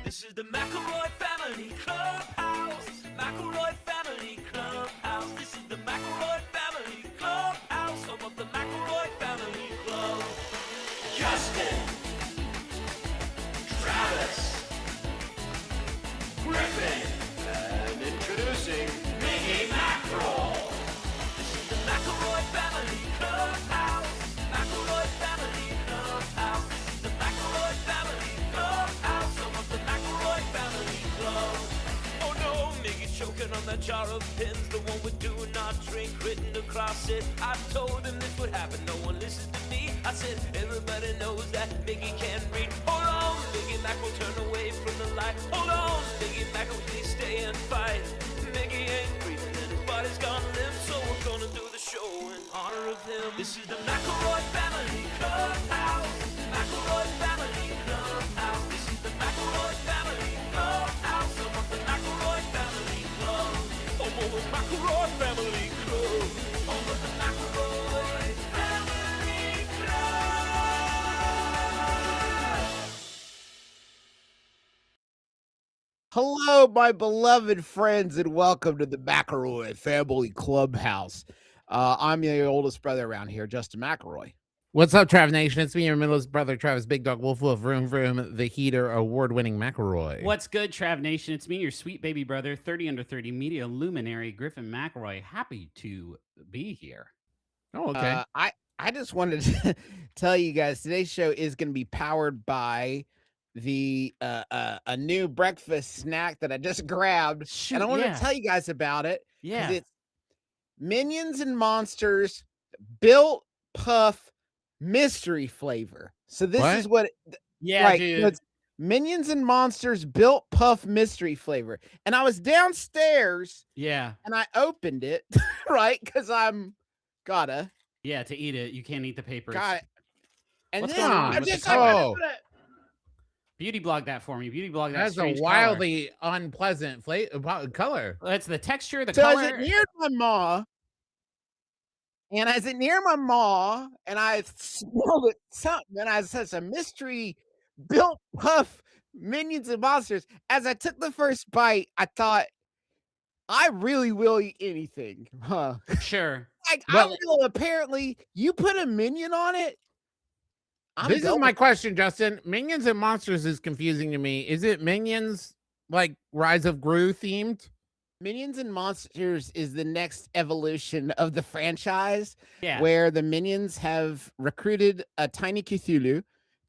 This is the McElroy Family Clubhouse. McElroy Family Clubhouse. This is the McElroy Family Clubhouse. Home of the McElroy Family Club. Justin, Travis, Griffin, and introducing Miggy Mackerel. This is the McElroy Family Clubhouse. McElroy Family Clubhouse. This is the McElroy Family Clubhouse. Home of the McElroy Family Club. Oh no, Miggy's choking on that jar of pins, the one with do not drink written across it. I told him this would happen, no one listened to me. I said, everybody knows that Miggy can't read. Hold on, Miggy Mac will turn away from the light. Hold on, Miggy Mac will please stay and fight. Miggy ain't breathing and his body's gone limp, so we're gonna do the show in honor of him. This is the McElroy Family Clubhouse. McElroy Family Clubhouse. This is the McElroy Family Clubhouse. Home of the McElroy Family Club. Home of the McElroy Family Club. Home of the McElroy Family Club. Hello, my beloved friends, and welcome to the McElroy Family Clubhouse. I'm the oldest brother around here, Justin McElroy. What's up, Trav Nation? It's me, your middleest brother, Travis Big Dog Wolf Wolf Vroom Vroom, the Heater award-winning McElroy. What's good, Trav Nation? It's me, your sweet baby brother, 30 under 30 media luminary, Griffin McElroy. Happy to be here. Oh, okay. I just wanted to tell you guys today's show is going to be powered by the a new breakfast snack that I just grabbed, Shoot, and I want yeah. to tell you guys about it. 'Cause Yeah. it's Minions and Monsters Built Puff mystery flavor. So this What? is what Yeah, right, dude. so it's Minions and Monsters Built Puff mystery flavor. And I was downstairs Yeah. and I opened it, right? Because I'm gotta Yeah, to eat it, you can't eat the papers. got it. And What's then going on I with the just color? Beauty blog that for me. Beauty blog that That's a strange wildly unpleasant color. color. That's the texture, the so color. as it neared my maw, and as it neared my maw, and I smelled it something, and I said, a mystery Built Puff Minions and Monsters. As I took the first bite, I thought, I really will eat anything, huh? Sure. Like, Well- I will. Apparently, you put a minion on it. This is my question, Justin. Minions and Monsters is confusing to me. Is it Minions like Rise of Gru themed? Minions and Monsters is the next evolution of the franchise, Yeah. where the minions have recruited a tiny Cthulhu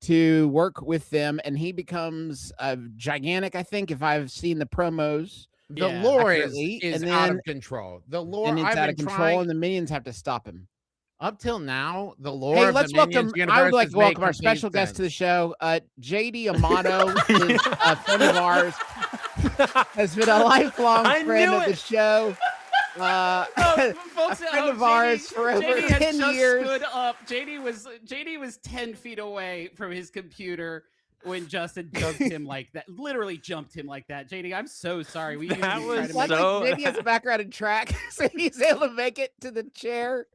to work with them, and he becomes gigantic. I think if I've seen the promos, The Yeah, lore accurately, is and out then- of control. The lore and it's I've out been of control, trying and the minions have to stop him. up till now. The lore Hey, of let's the welcome. Minions universe I would like has to made welcome our complete special guest to the sense. show. JD Amato is a friend of ours. Has been a lifelong I friend knew of the it. show. Oh, folks a at friend home, of ours for over JD has 10 just years. stood up. JD was 10 feet away from his computer when Justin jumped him like that. Literally jumped him like that. JD, I'm so sorry. We usually That try was to Like, make so- maybe has a background in track, so he's able to make it to the chair.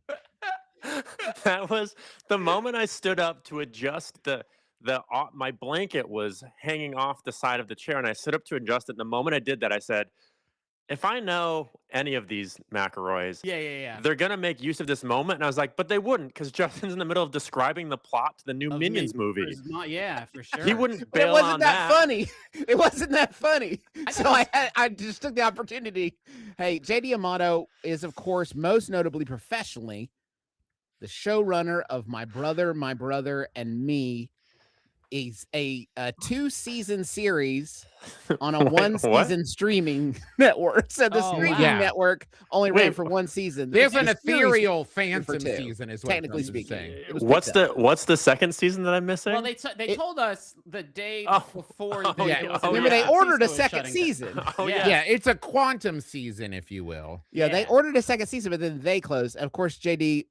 That was the moment I stood up to adjust my blanket was hanging off the side of the chair, and I stood up to adjust it. The moment I did that, I said, if I know any of these McElroys, Yeah. they're gonna make use of this moment. And I was like, but they wouldn't, because Justin's in the middle of describing the plot to the new Of Minions Minions. movie. Yeah, for sure. He wouldn't But it bail wasn't on that funny. It wasn't that funny. So I just took the opportunity. Hey, JD Amato is, of course, most notably professionally, the showrunner of My Brother, and Me. Is a 2-season series on a Wait, what? 1-season streaming network. So the Oh, streaming wow. network only ran Wait, for 1 season. There's The an series ethereal for phantom 2, season, is what technically Justin's speaking. saying. It was What's the second season that I'm missing? Well, they told us the day Oh. before Oh, the yeah. it was Oh, Remember, announced they the ordered a was second shutting down. season. Oh, Yeah. Yeah, it's a quantum season, if you will. Yeah, they Yeah. ordered a second season, but then they closed. And of course, JD,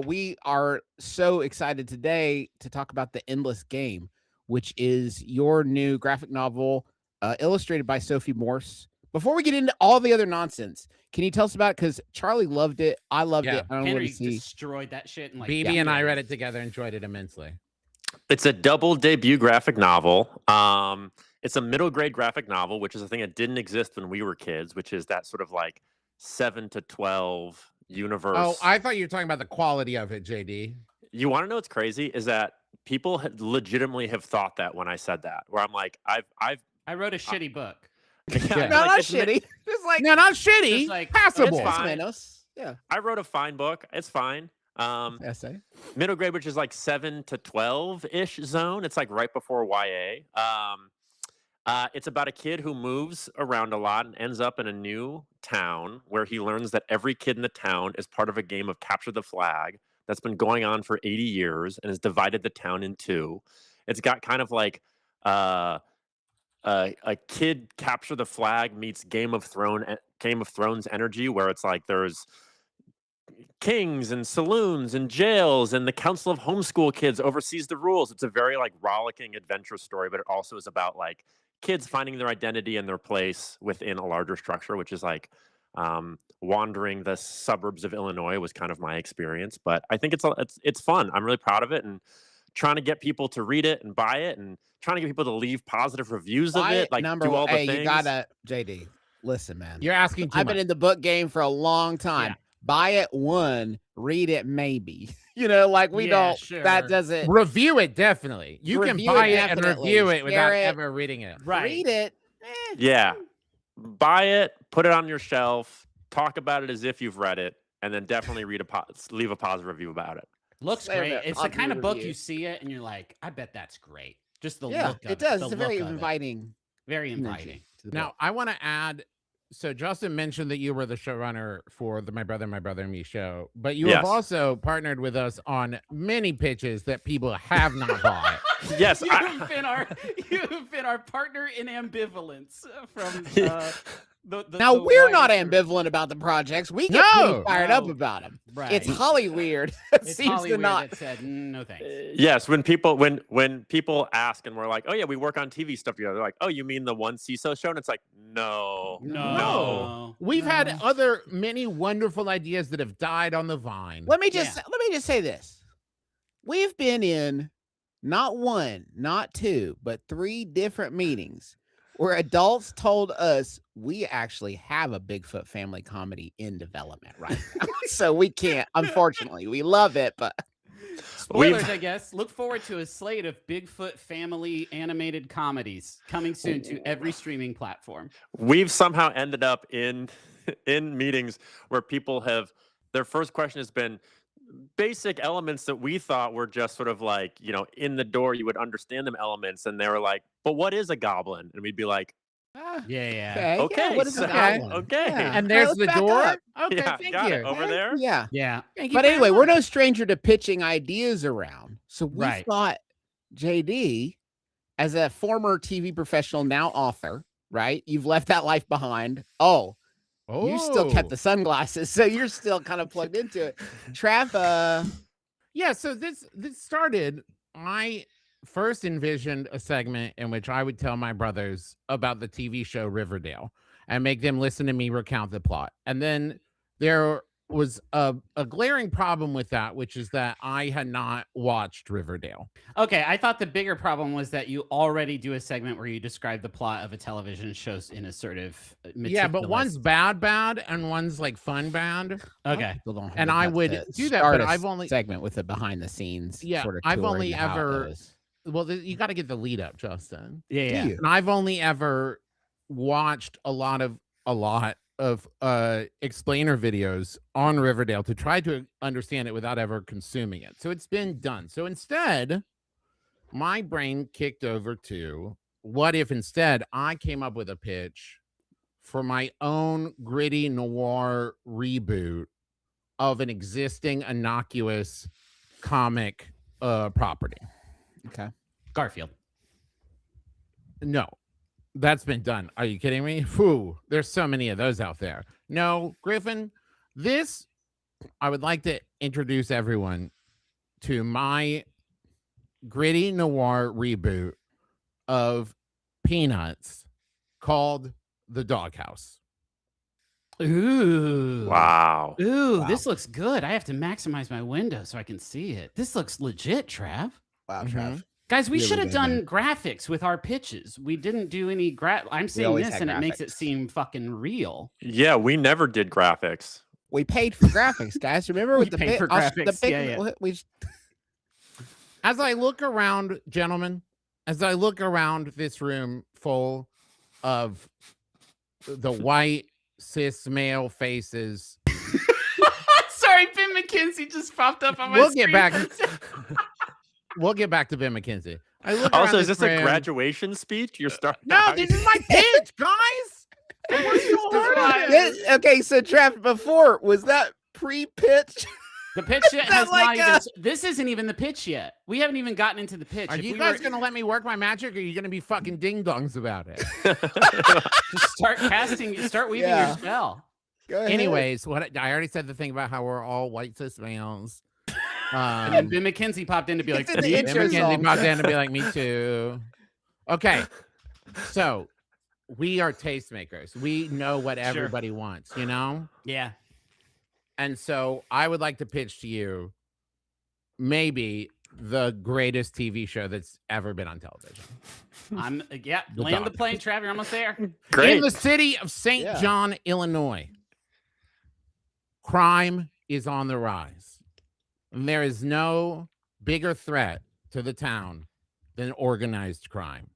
we are so excited today to talk about The Endless Game, which is your new graphic novel illustrated by Sophie Morse. Before we get into all the other nonsense, can you tell us about it? Because Charlie loved it. I loved Yeah. it. I don't want Henry to see. destroyed that shit. And like, BB and I read it together, enjoyed it immensely. It's a double debut graphic novel. It's a middle grade graphic novel, which is a thing that didn't exist when we were kids, which is that sort of like 7 to 12 universe. Oh, I thought you were talking about the quality of it, JD. You want to know what's crazy is that people legitimately have thought that when I said that, where I'm like, I wrote a shitty book. Yeah. No, like, not it's shitty. Just like No, not shitty. Just like, Passable. it's fine. Yeah. I wrote a fine book. It's fine. Essay. Middle grade, which is like 7 to 12-ish zone. It's like right before YA. It's about a kid who moves around a lot and ends up in a new town where he learns that every kid in the town is part of a game of capture the flag that's been going on for 80 years and has divided the town in two. It's got kind of like a kid capture the flag meets Game of Thrones energy, where it's like there's kings and saloons and jails and the council of homeschool kids oversees the rules. It's a very like rollicking adventure story, but it also is about like kids finding their identity and their place within a larger structure, which is like wandering the suburbs of Illinois was kind of my experience. But I think it's fun. I'm really proud of it, and trying to get people to read it and buy it, and trying to get people to leave positive reviews of it. Like do all the things. You gotta, JD. Listen, man. You're asking too I've much. been in the book game for a long time. Yeah. Buy it one, read it maybe. You know, like we don't. Sure. That doesn't. Review it, definitely. You can Review buy it, it and definitely. review it without Share it. ever reading it. Right. Read it. Yeah. Buy it, put it on your shelf, talk about it as if you've read it, and then definitely leave a positive review about it. Looks Save great. it. It's I'll the do kind a of book review. you see it and you're like, I bet that's great. Just the Yeah, look of it does. The It's a very look of it. inviting. Very energy inviting. to the Now, book. I want to add. So Justin mentioned that you were the showrunner for the My Brother and Me show, but you have Yes. also partnered with us on many pitches that people have not bought. Yes. You've been our partner in ambivalence from the Now we're wide not group. ambivalent about the projects. We get No. pretty fired up No. about them. Right. It's Holly weird. It It's seems Hollywood to not. that said no thanks. Yes, when people ask and we're like, oh yeah, we work on TV stuff together. They're like, oh, you mean the one CISO show? And it's like, no. No. We've had other many wonderful ideas that have died on the vine. Let me just say this. We've been in not one, not two, but 3 different meetings where adults told us we actually have a Bigfoot family comedy in development right now. So we can't, unfortunately. We love it, but Spoilers, I guess. Look forward to a slate of Bigfoot family animated comedies coming soon to every streaming platform. We've somehow ended up in meetings where people have their first question has been basic elements that we thought were just sort of like, in the door, you would understand them elements. And they were like, but what is a goblin? And we'd be like, Yeah. okay, what is so- a goblin? okay. Yeah. And there's Let's the back door. up. Okay, Yeah, thank got you. it. Over there? Yeah. Yeah. Thank you But very anyway, we're much. no stranger to pitching ideas around. So we Right. thought JD, as a former TV professional, now author, right? You've left that life behind. Oh, you still kept the sunglasses, so you're still kind of plugged into it. Trav, Yeah, so this started. I first envisioned a segment in which I would tell my brothers about the TV show Riverdale and make them listen to me recount the plot. And then there was a glaring problem with that, which is that I had not watched Riverdale. Okay, I thought the bigger problem was that you already do a segment where you describe the plot of a television show in a sort of Yeah, but one's meticulous- bad and one's like fun bad. Okay. people don't have And the I guts would to do that, start but a I've only- segment with a behind the scenes. Yeah, sort of I've tour only into how it ever- goes. Well, you got to get the lead up, Justin. Yeah, Do yeah. you? And I've only ever watched a lot of explainer videos on Riverdale to try to understand it without ever consuming it. So it's been done. So instead, my brain kicked over to what if instead I came up with a pitch for my own gritty noir reboot of an existing innocuous comic property. Okay. Garfield. No, that's been done. Are you kidding me? Whew, there's so many of those out there. No, Griffin, I would like to introduce everyone to my gritty noir reboot of Peanuts called The Doghouse. Ooh. Wow. Ooh, Wow. this looks good. I have to maximize my window so I can see it. This looks legit, Trav. Wow, Mhm. Trav. Guys, we Really should have bad done graphics with our pitches. We didn't do any I'm seeing always this had and it makes it graphics. seem fucking real. Yeah, we never did graphics. We paid for graphics, guys. Remember with We the paid for graphics, yeah. We As I look around, gentlemen, as I look around this room full of the white cis male faces, Sorry, Ben McKenzie just popped up on my We'll screen. get back. We'll get back to Ben McKenzie. I look Also, around is this a room- graduation speech? You're starting. No, this is my pitch, guys. I worked so hard on it. Okay, so Trav, before was that pre-pitch? The pitch yet that has like not even. This isn't even the pitch yet. We haven't even gotten into the pitch. Are If you we guys were- gonna let me work my magic, or are you gonna be fucking ding dongs about it? just start casting? Start weaving Yeah. your spell. Go ahead. Anyways, what I already said the thing about how we're all white cis males. And then Ben McKenzie popped in to be like, It's in the "Me intro Ben too." McKenzie song. popped in to be like, me too. Okay, so we are tastemakers. We know what everybody wants, you know? Yeah. And so I would like to pitch to you maybe the greatest TV show that's ever been on television. I'm The land the dog. plane, Trav. You're almost there. Great. In the city of St. Yeah. John, Illinois, crime is on the rise. And there is no bigger threat to the town than organized crime.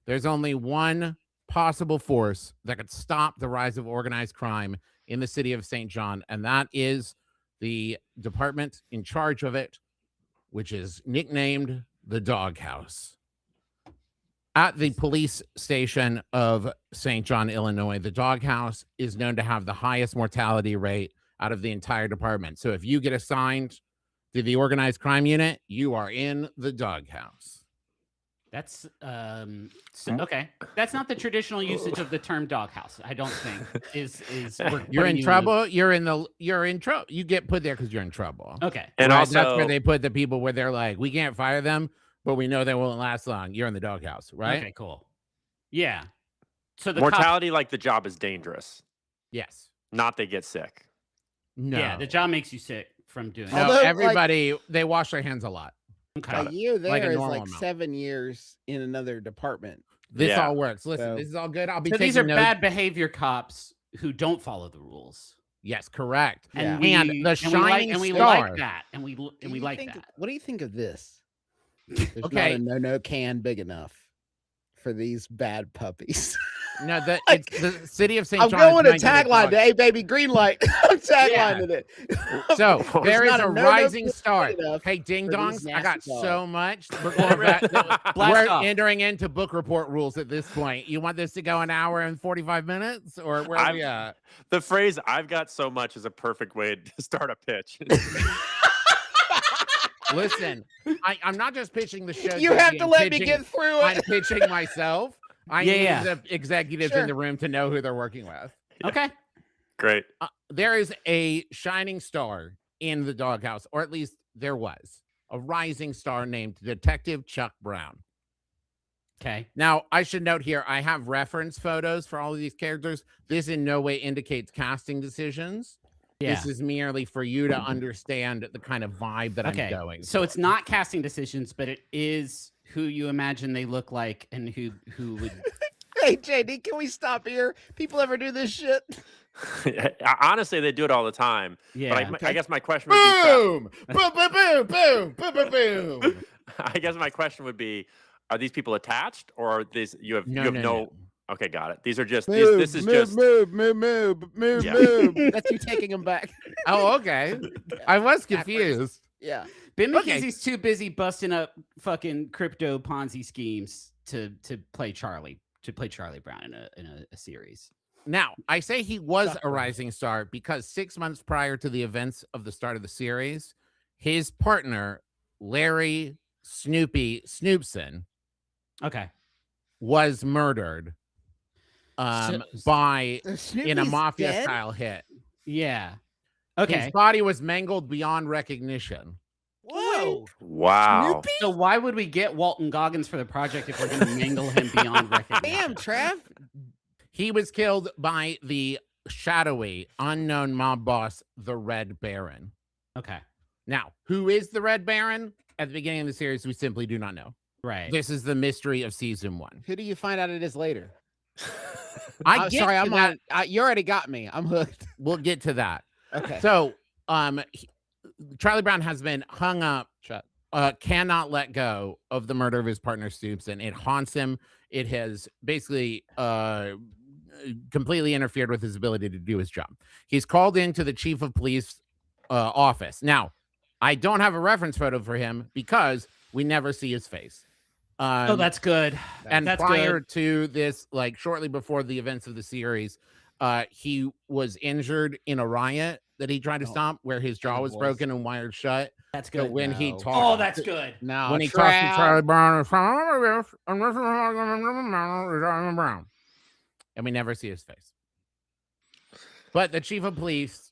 There's only one possible force that could stop the rise of organized crime in the city of St. John, and that is the department in charge of it, which is nicknamed the Doghouse. At the police station of St. John, Illinois, the Doghouse is known to have the highest mortality rate out of the entire department. So if you get assigned to the organized crime unit, you are in the Doghouse. That's okay. That's not the traditional usage of the term doghouse. I don't think is You're in trouble. You're in trouble. You get put there because you're in trouble. Okay. And Right? also, That's where they put the people where they're like, we can't fire them, but we know they won't last long. You're in the Doghouse, right? Okay. Cool. Yeah. So the mortality, like the job, is dangerous. Yes. Not they get sick. No. Yeah, the job makes you sick from doing No, it. Although, like- everybody, they wash their hands a lot. Okay. Got A it. year there Like a is normal like amount. 7 years in another department. This Yeah. all works. Listen, So- this is all good. I'll be So taking these are notes. bad behavior cops who don't follow the rules. Yes, correct. Yeah. And the shining we star. like that, and we like think, that. What do you think of this? There's Okay. not a no can big enough for these bad puppies. No, Like, it's the city of St. I'm John. going to is trying get tagline dog- to "Hey baby, green light." I'm taglining it. So there is not a a no-no rising big star. enough Hey, ding for these dongs! I got nasty dogs. so much. We're Blast off. entering into book report rules at this point. You want this to go an hour and 45 minutes, or where are we at? The phrase "I've got so much" is a perfect way to start a pitch. Listen, I'm not just pitching the show. You JD, have to I'm let me pitching- get through I'm it. pitching myself. I Yeah, need the executives Sure. in the room to know who they're working with. Okay. Great. There is a shining star in the Doghouse, or at least there was a rising star named Detective Chuck Brown. Okay. Now, I should note here, I have reference photos for all of these characters. This in no way indicates casting decisions. Yeah. This is merely for you to understand the kind of vibe that Okay. I'm going. So for. it's not casting decisions, but it is who you imagine they look like and who would. Hey JD, can we stop here? People ever do this shit? Honestly, they do it all the time. Yeah. But I guess my question would be, boom, boom, boom, boom, boom, boom, boom, boom. I guess my question would be, are these people attached, or are these you have No. Okay, got it. These are just Move, this is move, just move. Yeah. That's you taking them back. Oh, okay. I was confused. Yeah. Ben Okay. McKenzie's too busy busting up fucking crypto Ponzi schemes to play Charlie Brown in a series. Now, I say he was Chuck a Brown. rising star because 6 months prior to the events of the start of the series, his partner, Larry Snoopson, Okay. was murdered by in a Snoopy's mafia dead? style hit. Yeah. His Okay. body was mangled beyond recognition. Whoa. wow. So why would we get Walton Goggins for the project if we're going to mangle him beyond recognition? Damn, Trav. He was killed by the shadowy, unknown mob boss, the Red Baron. Okay. Now, who is the Red Baron? At the beginning of the series, we simply do not know. Right. This is the mystery of season 1. Who do you find out it is later? I'm I'm on. You already got me. I'm hooked. We'll get to that. Okay. So, Charlie Brown has been hung up, Shut. cannot let go of the murder of his partner Stoops, and it haunts him. It has basically completely interfered with his ability to do his job. He's called into the chief of police office. Now, I don't have a reference photo for him because we never see his face. Oh, that's good. And That's prior good. to this, like shortly before the events of the series, he was injured in a riot that he tried to stop, where his jaw was broken and wired shut. That's So good. when he No. talked, Oh, that's good. No. when he talked to Charlie Brown, and we never see his face. But the chief of police,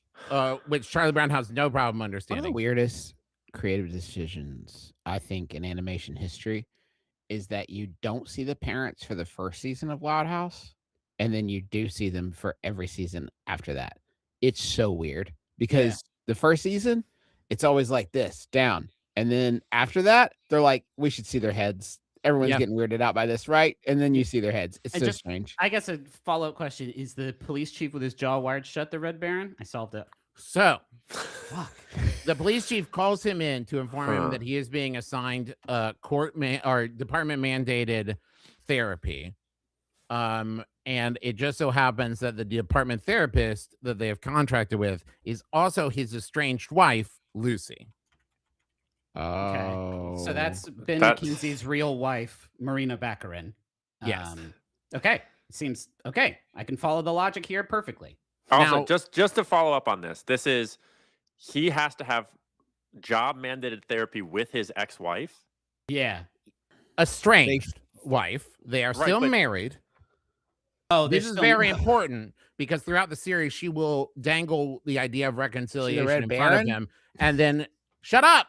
which Charlie Brown has no problem One of the understanding. weirdest creative decisions I think in animation history is that you don't see the parents for the first season of Wild House, and then you do see them for every season after that. It's so weird because the first season, it's always like this, down. And then after that, they're like, we should see their heads. Everyone's Yeah. getting weirded out by this, right? And then you see their heads. It's And so just- strange. I guess a follow-up question: is the police chief with his jaw wired shut the Red Baron? I solved it. So the police chief calls him in to inform him that he is being assigned department mandated therapy. And it just so happens that the department therapist that they have contracted with is also his estranged wife, Lucy. Oh. So that's Ben That's- McKenzie's real wife, Marina Baccarin. Yes. Okay. Seems okay. I can follow the logic here perfectly. Also, Now- just to follow up on this, he has to have job mandated therapy with his ex-wife. Yeah. Estranged wife. They are Right, still but- married. Oh, This is very important because throughout the series, she will dangle the idea of reconciliation Red in front of Baron? him, and then shut up.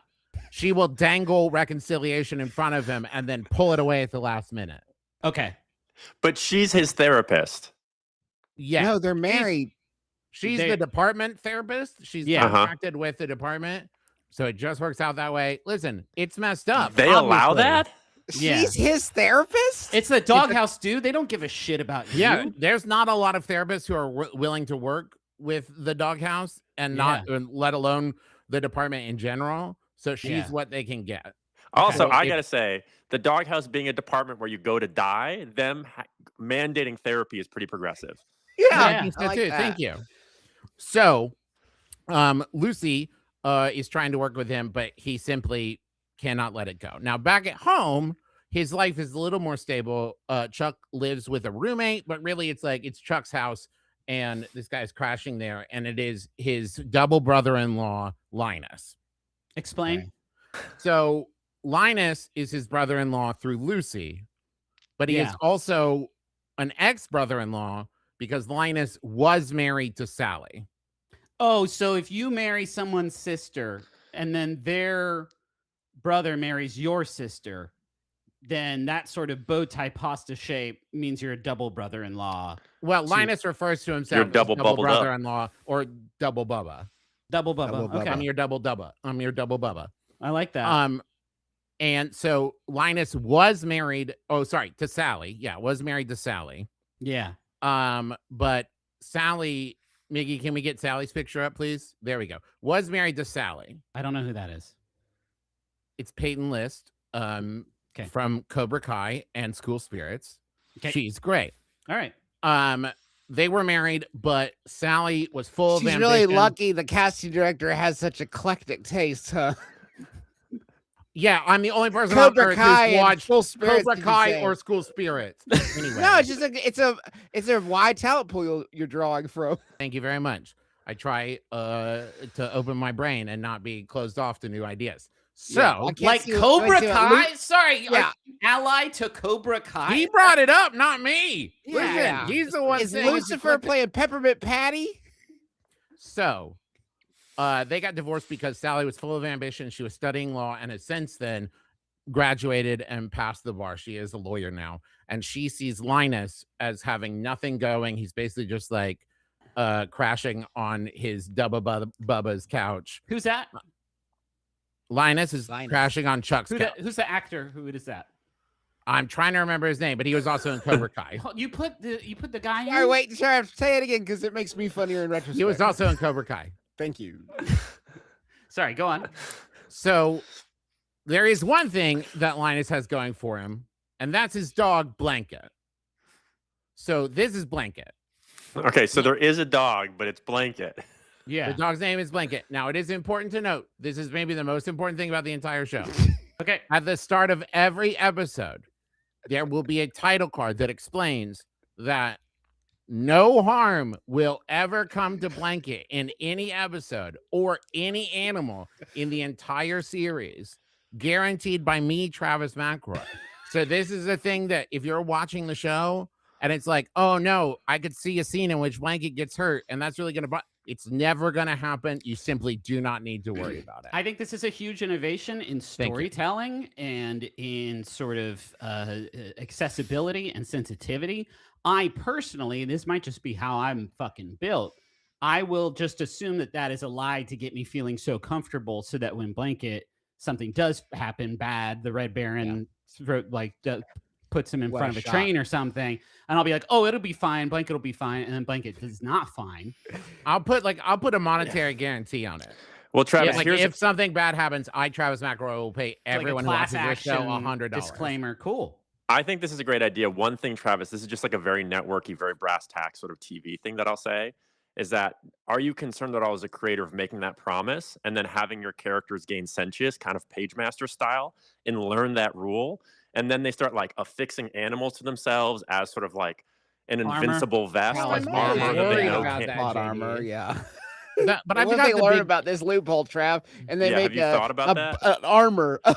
She will dangle reconciliation in front of him and then pull it away at the last minute. Okay. But she's his therapist. Yeah, No, they're married. she's they- the department therapist. She's Yeah. contracted with the department, so it just works out that way. Listen, it's messed up. They allow obviously. that? Yeah. She's his therapist? It's the doghouse, dude. They don't give a shit about you. Yeah, there's not a lot of therapists who are willing to work with the doghouse and not, and let alone the department in general. So she's Yeah. what they can get. Also, So I it- gotta say, the doghouse being a department where you go to die, them mandating therapy is pretty progressive. Yeah, Yeah, I think so I like too. that. Thank you. So, Lucy is trying to work with him, but he simply cannot let it go. Now, back at home, his life is a little more stable. Chuck lives with a roommate, but really it's Chuck's house, and this guy's crashing there, and it is his double brother-in-law, Linus. Explain. So Linus is his brother-in-law through Lucy, but he is Yeah. also an ex-brother-in-law because Linus was married to Sally. Oh, so if you marry someone's sister and then their brother marries your sister, then that sort of bow tie pasta shape means you're a double brother-in-law. Well, So Linus refers to himself double as double bubbled up. brother-in-law or double Bubba. Double Bubba. Double Bubba. Okay. I'm your double Dubba. I'm your double Bubba. I like that. And so Linus was married. Oh, sorry, to Sally. Yeah, was married to Sally. Yeah. But Sally, Miggy, can we get Sally's picture up, please? There we go. Was married to Sally. I don't know who that is. It's Peyton List. From Cobra Kai and School Spirits. Okay. She's great. All right. They were married, but Sally was full She's of really ambition. lucky the casting director has such eclectic taste, huh? Yeah, I'm the only person Cobra on earth Kai who's and watched School Spirits, Cobra did you Kai say? or School Spirits. Anyway, No, it's just it's a wide talent pool you're drawing from. thank you very much. I try to open my brain and not be closed off to new ideas. So Yeah, I can't Like see what- Cobra I see what Kai? Sorry. Yeah. Ally to Cobra Kai? he brought it up, not me. Yeah. Listen, he's the one Is saying it's Lucifer eclectic. playing Peppermint Patty? So, they got divorced because Sally was full of ambition. She was studying law and has since then graduated and passed the bar. She is a lawyer now. And she sees Linus as having nothing going. He's basically just like crashing on his Bubba's couch. Who's that? Linus is Linus. crashing on Chuck's couch. Who's the actor? Who is that? I'm trying to remember his name, but he was also in Cobra Kai. You put the guy in. All right, wait, Sheriff, say it again because it makes me funnier in retrospect. He was also in Cobra Kai. Thank you. Sorry, go on. So there is one thing that Linus has going for him, and that's his dog, Blanket. So this is Blanket. Okay, so there is a dog, but it's Blanket. Yeah. The dog's name is Blanket. Now, it is important to note, this is maybe the most important thing about the entire show. Okay. At the start of every episode, there will be a title card that explains that no harm will ever come to Blanket in any episode or any animal in the entire series, guaranteed by me, Travis McElroy. So this is a thing that if you're watching the show and it's like, oh no, I could see a scene in which Blanket gets hurt and that's really going to, it's never going to happen. You simply do not need to worry about it. I think this is a huge innovation in storytelling and in sort of accessibility and sensitivity. I personally, this might just be how I'm fucking built, I will just assume that that is a lie to get me feeling so comfortable so that when Blanket, something does happen bad, the Red Baron puts him in front of a train or something, and I'll be like, oh, it'll be fine. Blanket will be fine. And then Blanket is not fine. I'll put a monetary guarantee on it. Well, Travis, like if something bad happens, Travis McElroy, will pay everyone who watches this show $100. Disclaimer, cool. I think this is a great idea. One thing, Travis, this is just like a very networky, very brass tack sort of TV thing that I'll say, is that are you concerned at all as a creator of making that promise and then having your characters gain sentience, kind of Page Master style, and learn that rule? And then they start like affixing animals to themselves as sort of like an invincible vest, like armor that they know can't. Plot armor, yeah. But I forgot they learn about this loophole, Trav, and they make have you thought about that? An armor, a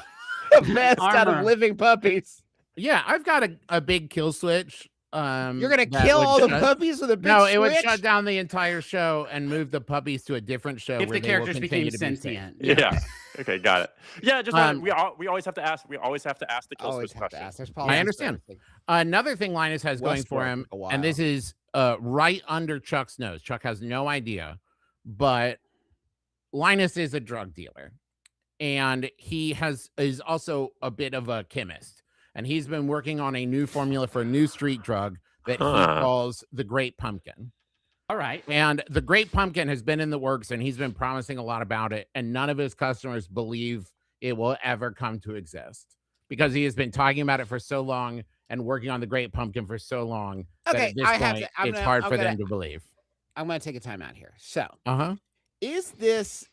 vest out of living puppies. Yeah, I've got a big kill switch. You're gonna kill all the puppies with a big switch? It would shut down the entire show and move the puppies to a different show if where the characters became sentient. Yeah. Okay, got it. Yeah, just we always have to ask. We always have to ask the kill switch question. I understand. Another thing Linus has going for him, and this is right under Chuck's nose. Chuck has no idea, but Linus is a drug dealer, and he is also a bit of a chemist. And he's been working on a new formula for a new street drug that he calls the Great Pumpkin. All right. And the Great Pumpkin has been in the works, and he's been promising a lot about it. And none of his customers believe it will ever come to exist because he has been talking about it for so long and working on the Great Pumpkin for so long. Okay, that at this point, it's hard for them to believe. I'm going to take a time out here. So, is this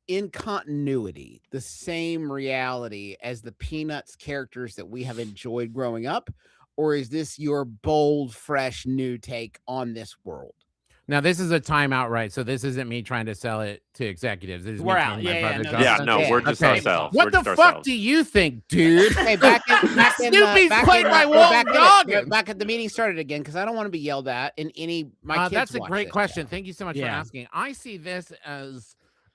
in continuity the same reality as the Peanuts characters that we have enjoyed growing up, or is this your bold, fresh, new take on this world? Now, this is a timeout, right? So this isn't me trying to sell it to executives. This is we're me out. We're just ourselves. What the fuck do you think, dude? Hey, Snoopy's played by Walton Goggins. Back at the meeting started again because I don't want to be yelled at in any. My kids that's a watch great this question. show. Thank you so much for asking. I see this as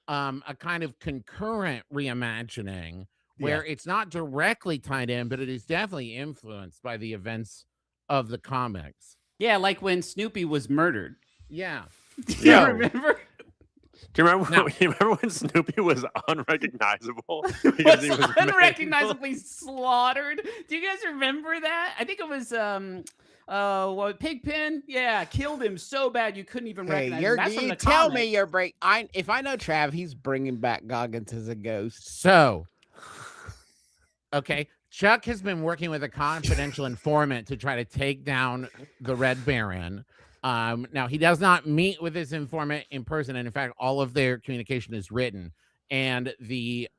a kind of concurrent reimagining where it's not directly tied in, but it is definitely influenced by the events of the comics. Yeah, like when Snoopy was murdered. Yeah. Do you remember? Do you remember when Snoopy was unrecognizable? Because he was unrecognizably slaughtered. Do you guys remember that? I think it was Pigpen. Yeah, killed him so bad you couldn't even recognize him. That's from the tell comics. me you're if I know Trav, he's bringing back Goggins as a ghost. So, okay, Chuck has been working with a confidential informant to try to take down the Red Baron. Now, he does not meet with this informant in person, and in fact, all of their communication is written, and the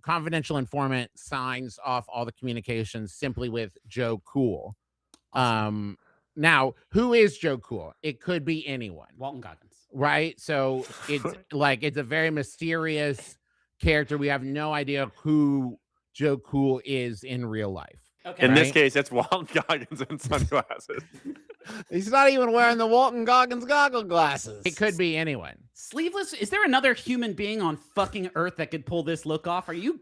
confidential informant signs off all the communications simply with Joe Cool. Now, who is Joe Cool? It could be anyone. Walton Goggins. Right? So it's like it's a very mysterious character. We have no idea who Joe Cool is in real life. Okay. In this case, it's Walton Goggins in sunglasses. He's not even wearing the Walton Goggins goggle glasses. It could be anyone. Sleeveless? Is there another human being on fucking Earth that could pull this look off? Are you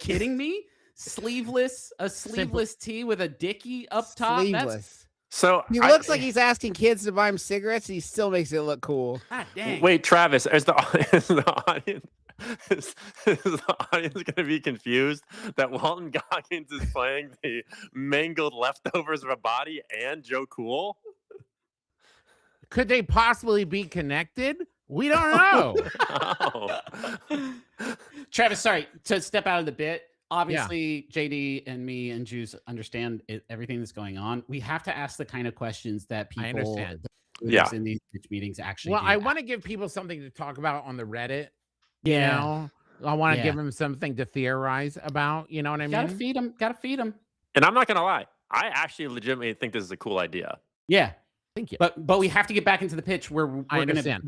kidding me? A sleeveless tee with a dickie up top. Sleeveless. So He looks like he's asking kids to buy him cigarettes, and he still makes it look cool. God dang. Wait, Travis, is the audience is the audience going to be confused that Walton Goggins is playing the mangled leftovers of a body and Joe Cool? Could they possibly be connected? We don't know. Oh. Travis, sorry to step out of the bit. Obviously, JD and me and Juice understand everything that's going on. We have to ask the kind of questions that I people understand. in these pitch meetings actually. Well, do I ask. want to give people something to talk about on the Reddit. Yeah. You know? I want to Yeah. give them something to theorize about. You know what I mean? Gotta feed them. Gotta feed them. And I'm not going to lie. I actually legitimately think this is a cool idea. Yeah. Thank you. But we have to get back into the pitch where we're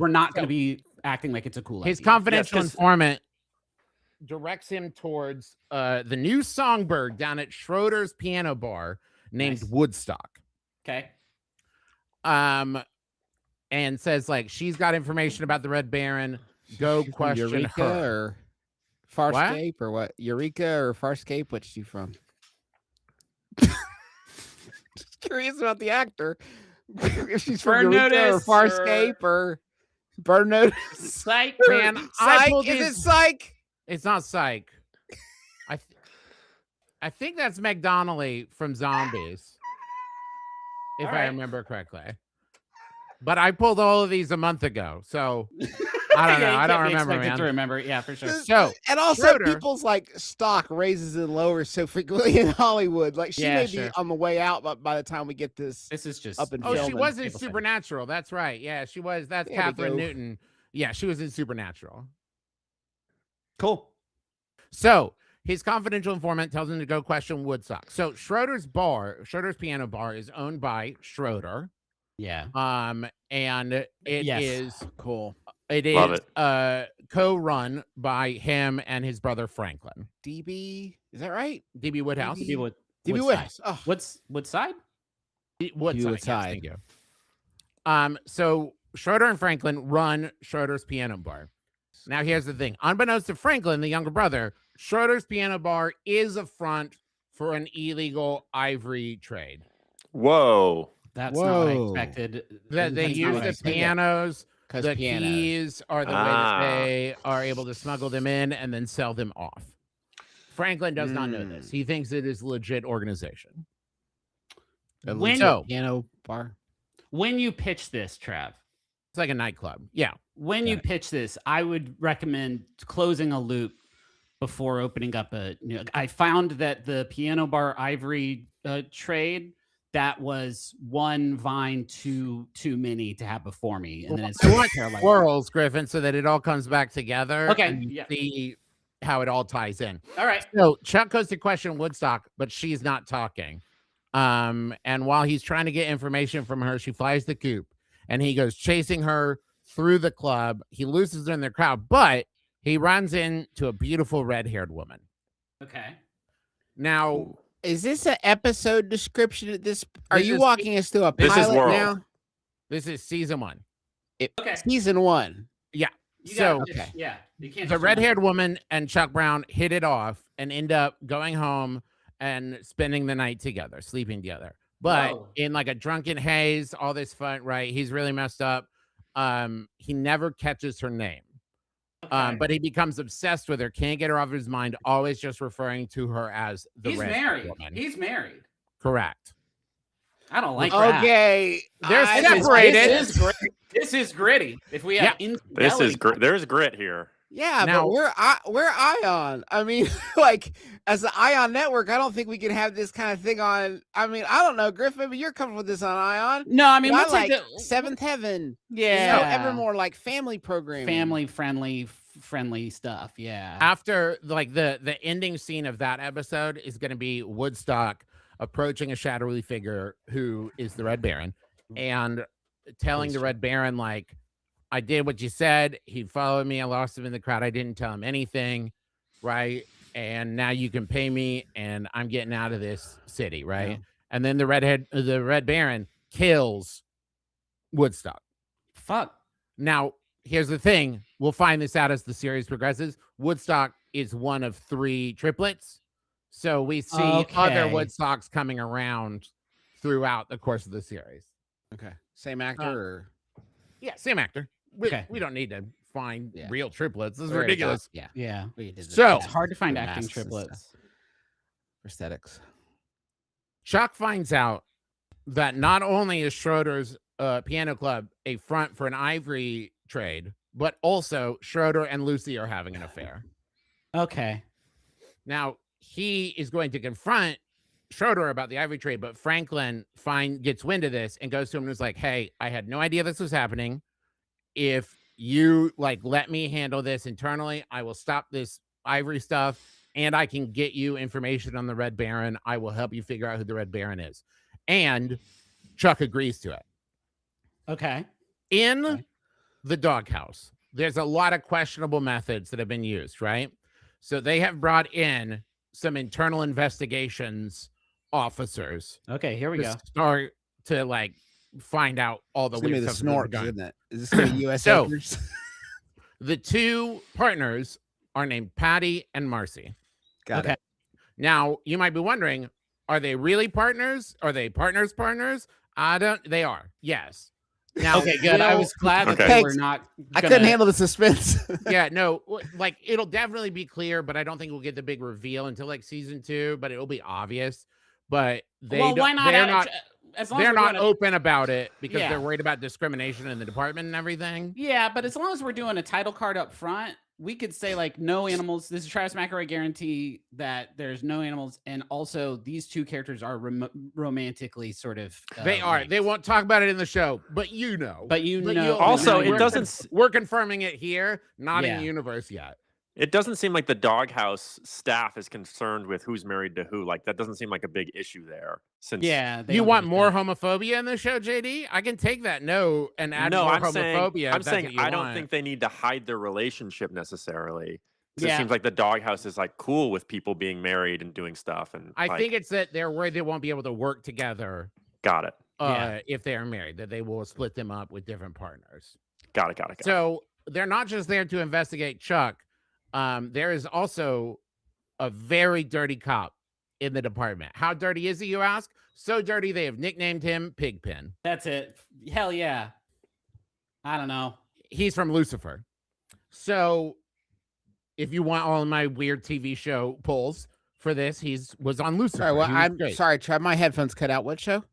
not gonna be acting like it's a cool His idea. confidential 'cause- informant directs him towards the new songbird down at Schroeder's piano bar named Nice. Woodstock. Okay. And says like she's got information about the Red Baron. Go She's from question Eureka her. or Farscape or what? Eureka or Farscape? What's she from? Just curious about the actor. If she's from Burn Eureka or Notice Farscape or Burn Notice. Psych. Man, I Psych? pulled Is it his- Psych? It's not Psych. I think that's McDonnelly from Zombies, if All I right. remember correctly. But I pulled all of these a month ago, so I don't know. I don't remember, man. To remember, yeah, for sure. So And also, Schroeder- people's like stock raises and lowers so frequently in Hollywood. Like she Yeah, may sure. be on the way out, but by the time we get this This is just up and Oh, she filming, was in people say. Supernatural. That's right. Yeah, she was. That's There we Catherine go. Newton. Yeah, she was in Supernatural. cool. So his confidential informant tells him to go question Woodstock. So Schroeder's piano bar is owned by Schroeder. Yeah. And it is Yes. cool. Love it. Co-run by him and his brother Franklin. DB, is that right? DB Woodhouse. DB Wood. DB Woodside. Woodhouse. Oh, Woodside? Woodside. Yes, Woodside. thank you. So Schroeder and Franklin run Schroeder's piano bar. Now here's the thing. Unbeknownst to Franklin, the younger brother, Schroeder's piano bar is a front for an illegal ivory trade. Whoa. That's not what I Whoa. expected. That they That's not use what I the expected. pianos, because the piano. keys are the way that they are able to smuggle them in and then sell them off. Franklin does not know this. He thinks it is a legit organization. When- So Piano bar. When you pitch this, Trav, it's like a nightclub. Yeah. when you pitch this, I would recommend closing a loop before opening up a new. I found that the piano bar ivory trade, that was one vine too many to have before me, and then it's I want parallel. Swirls, Griffin, so that it all comes back together. Okay, and you yeah. see how it all ties in. All right. So Chuck goes to question Woodstock, but she's not talking. And while he's trying to get information from her, she flies the coop, and he goes chasing her through the club. He loses her in the crowd, but he runs into a beautiful red-haired woman. Okay. Now, Is this an episode description at this? Are This you is- walking us through a This is pilot World. now? this is season 1. Okay. Season 1. Yeah. You So gotta pitch- okay. yeah, you can't. the just- red-haired woman and Chuck Brown hit it off and end up going home and spending the night together, sleeping together. But Whoa. in like a drunken haze, all this fun, right? He's really messed up. He never catches her name. Okay. But he becomes obsessed with her, can't get her off his mind, always just referring to her as the He's red-haired married. woman. He's married. Correct. I don't like that. Okay. They're I- separated. This is gritty. If we have This is infidelity- grit. There's grit here. Yeah, Now- but we're Ion. I mean, like as the Ion network, I don't think we can have this kind of thing on. I mean, I don't know, Griff. Maybe you're comfortable with this on Ion. No, I mean, But I we'll like take the Seventh Heaven. yeah, You know, Evermore, like family programming. family friendly stuff. Yeah. After like the ending scene of that episode is going to be Woodstock approaching a shadowy figure who is the Red Baron and telling the Red Baron like, I did what you said. He followed me. I lost him in the crowd. I didn't tell him anything, right? And now you can pay me, and I'm getting out of this city, right? Yeah. And then the Red Baron kills Woodstock. Fuck. Now, here's the thing. We'll find this out as the series progresses. Woodstock is one of 3 triplets. So we see other Okay. Woodstocks coming around throughout the course of the series. Okay. Same actor or Yeah, same actor. Okay. We don't need to find Yeah. real triplets. This is We're gonna ridiculous. talk- Yeah. Yeah. We did the So- It's hard to find the acting masks and stuff. triplets. Prosthetics. Chuck finds out that not only is Schroeder's piano club a front for an ivory trade, but also Schroeder and Lucy are having an affair. Okay. Now, he is going to confront Schroeder about the ivory trade, but Franklin gets wind of this and goes to him and is like, hey, I had no idea this was happening. If you let me handle this internally, I will stop this ivory stuff and I can get you information on the Red Baron. I will help you figure out who the Red Baron is. And Chuck agrees to it. Okay. In the doghouse, there's a lot of questionable methods that have been used, right? So they have brought in some internal investigations officers Okay. Here we to go. start to find out all the It's gonna be weird the stuff that they've snorks, done. isn't it? Is this gonna be U.S. So- actors? The two partners are named Patty and Marcy. Got Okay. it. Now, you might be wondering, are they really partners? Are they partners? They are. Yes. Now, Okay, good. I will- was glad that Okay. they were not. I gonna- couldn't handle the suspense. Yeah, no, it'll definitely be clear, but I don't think we'll get the big reveal until season 2, but it'll be obvious. But they Well, don't, why not? they're not As long as they're we're not doing a- open about it because Yeah. they're worried about discrimination in the department and everything. Yeah, but as long as we're doing a title card up front, we could say no animals. This is Travis McElroy guarantee that there's no animals, and also these two characters are romantically sort of. They are. They linked. won't talk about it in the show, but you know. But you know. you'll- Also, we're it doesn't. We're confirming it here, not in Yeah. the universe yet. It doesn't seem like the doghouse staff is concerned with who's married to who. That doesn't seem like a big issue there. Since Yeah. they You don't want do more that. homophobia in the show, JD? I can take that note and add no, more I'm saying, homophobia. I'm if that's saying what you I don't want. think they need to hide their relationship necessarily. 'Cause Yeah. It seems like the doghouse is cool with people being married and doing stuff. And I think it's that they're worried they won't be able to work together got it, Yeah. if they are married, that they will split them up with different partners. got it. So they're not just there to investigate Chuck. There is also a very dirty cop in the department. How dirty is he, you ask? So dirty they have nicknamed him Pigpen. That's it. Hell yeah. I don't know. He's from Lucifer. So if you want all of my weird TV show polls for this, was on Lucifer. Sorry, well, He was I'm great. sorry, Trav. My headphones cut out. What show?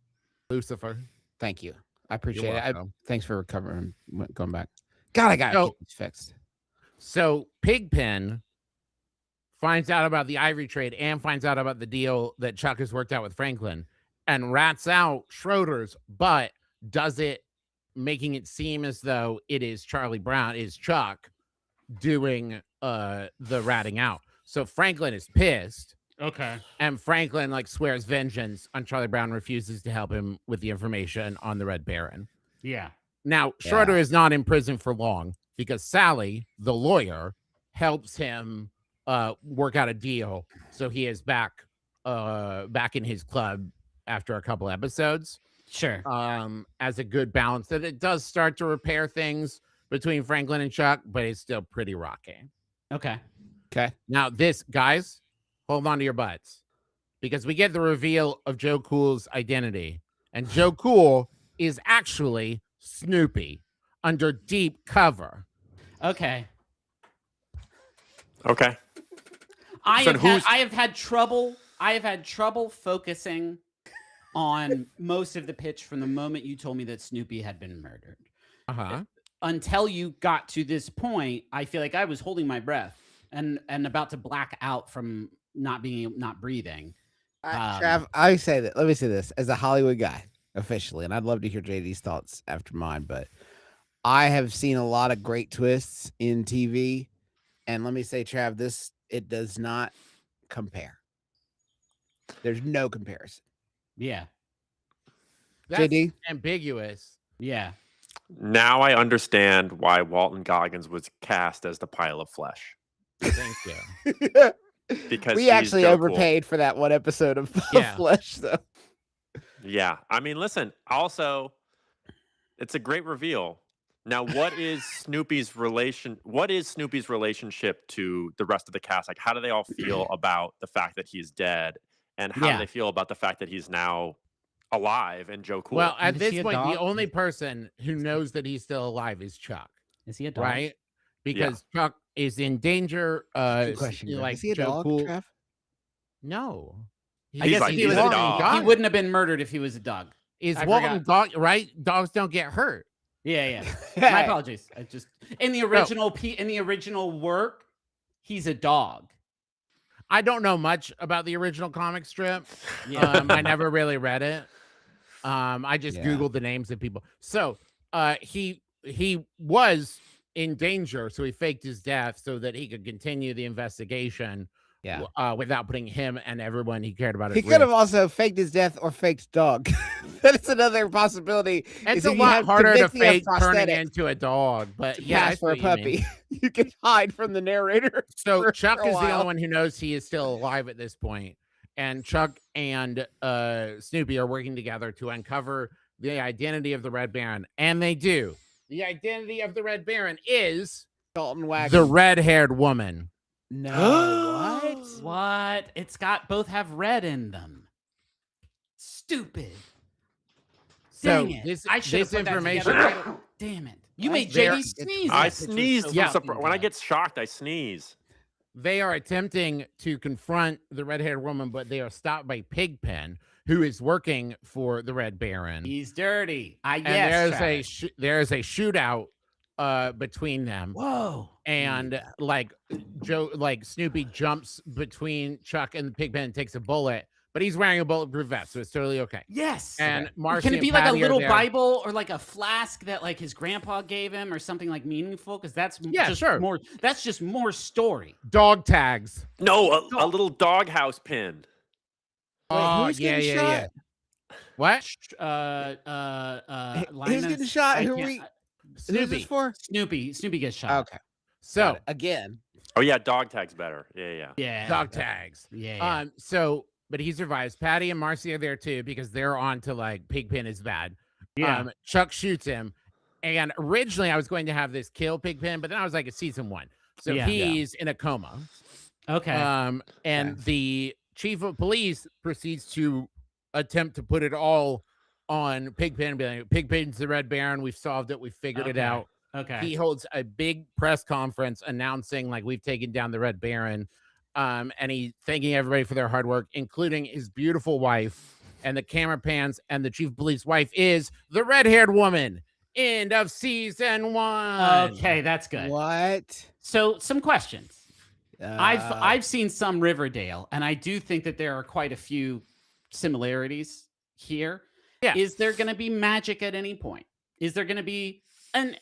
Lucifer. Thank you. I appreciate You're it. welcome. Thanks for recovering. Going back. God, I got to So- get this fixed. So Pigpen finds out about the ivory trade and finds out about the deal that Chuck has worked out with Franklin and rats out Schroeder's, but does it making it seem as though it is Chuck doing the ratting out. So Franklin is pissed. Okay. And Franklin swears vengeance on Charlie Brown, refuses to help him with the information on the Red Baron. Yeah. Now, Schroeder is not in prison for long because Sally, the lawyer, helps him work out a deal. So he is back in his club after a couple episodes. Sure. As a good balance that it does start to repair things between Franklin and Chuck, but it's still pretty rocky. Okay. Okay. Now, guys, hold on to your butts because we get the reveal of Joe Cool's identity. And Joe Cool is actually Snoopy under deep cover. Okay. Okay. I So have had trouble focusing on most of the pitch from the moment you told me that Snoopy had been murdered. Uh-huh. Until you got to this point, I feel like I was holding my breath and about to black out from not breathing. Trav, I say that. Let me say this as a Hollywood guy officially, and I'd love to hear JD's thoughts after mine, but I have seen a lot of great twists in TV, and let me say, Trav, it does not compare. There's no comparison. Yeah. That's JD? ambiguous. Yeah. Now I understand why Walton Goggins was cast as the pile of flesh. Thank you. Because we he's actually Joe Cool. overpaid for that one episode of Yeah. Flesh, though. Yeah. I mean, listen, also, it's a great reveal. Now, what is Snoopy's relationship to the rest of the cast? How do they all feel about the fact that he's dead? And how Yeah. do they feel about the fact that he's now alive and Joe Cool. Well, And at is this he a point, the dog? only person who knows that he's still alive is Chuck, Is he a dog? right? Because Chuck is in danger. Good question. Griff. Like Is he a Joe dog, Cool. Trev? No, I guess like, he he's was a a dog. He wouldn't have been murdered if he was a dog. Is I Walton dog right? Dogs don't get hurt. Yeah. My apologies. I just in the original work, he's a dog. I don't know much about the original comic strip. Yeah. I never really read it. I just Yeah. Googled the names of people. So he was in danger, so he faked his death so that he could continue the investigation. Yeah. Without putting him and everyone he cared about at He risk. could have also faked his death or faked dog. That's another possibility. It's is a if you lot have harder to convincing of fake turning prosthetic into a dog, but to yeah, I pass see for a what you mean. puppy. You can hide from the narrator. So for Chuck a is the while. only one who knows he is still alive at this point, and Chuck and Snoopy are working together to uncover the identity of the Red Baron, and they do. The identity of the Red Baron is Dalton Wagon. the red-haired woman. No, what? What? It's got both have red in them. Stupid. So Dang it. this I should have this put that information. together right- Damn it. You made There- JD sneeze. I That picture was sneezed. so Yeah. fucking When I good. get shocked, I sneeze. They are attempting to confront the red-haired woman, but they are stopped by Pigpen, who is working for the Red Baron. He's dirty. And Yes. there's a shootout between them. Whoa. And Snoopy jumps between Chuck and the Pigpen and takes a bullet, but he's wearing a bulletproof vest, so it's totally okay. Yes. And Marcy Can it and be like a Patty are little there. Bible or like a flask that like his grandpa gave him or something like meaningful? Because that's just sure. more. That's just more story. Dog tags. No, a little doghouse pin. Oh, who's yeah, getting yeah, shot? yeah. What? Who's getting shot? I Who can't- we? Who's Snoopy. this for? Snoopy gets shot. Okay. So Got it. Again. Oh yeah, dog tag's better. Yeah. Yeah. dog tags. Yeah. But he survives. Patty and Marcy are there too because they're on to like Pigpen is bad. Yeah. Chuck shoots him, and originally I was going to have this kill Pigpen, but then I was like, it's season 1, so Yeah. he's in a coma. Okay. And the chief of police proceeds to attempt to put it all on Pigpen and be like, Pigpen's the Red Baron. We've solved it. We figured it Okay. out. Okay. He holds a big press conference announcing like we've taken down the Red Baron. And he thanking everybody for their hard work, including his beautiful wife. And the camera pans, and the chief of police wife is the red-haired woman. End of season 1. Okay, that's good. What? So, some questions. Uh, I've seen some Riverdale, and I do think that there are quite a few similarities here. Yeah. Is there going to be magic at any point? Is there going to be and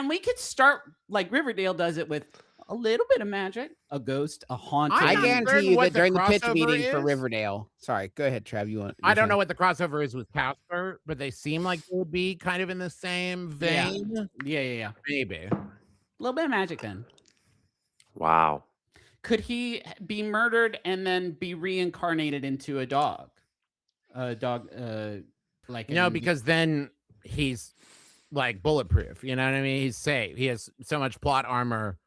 we could start like Riverdale does it with a little bit of magic, a ghost, a haunting. I I'm not certain guarantee you what that the during the pitch crossover meeting for is. Riverdale. Sorry, go ahead, Trav. You want? I don't know what the crossover is with Casper, but they seem like they would be kind of in the same Yeah. vein. Yeah. Maybe. A little bit of magic then. Wow. Could he be murdered and then be reincarnated into a dog? A dog, like No, in- because then he's like bulletproof. You know what I mean? He's safe. He has so much plot armor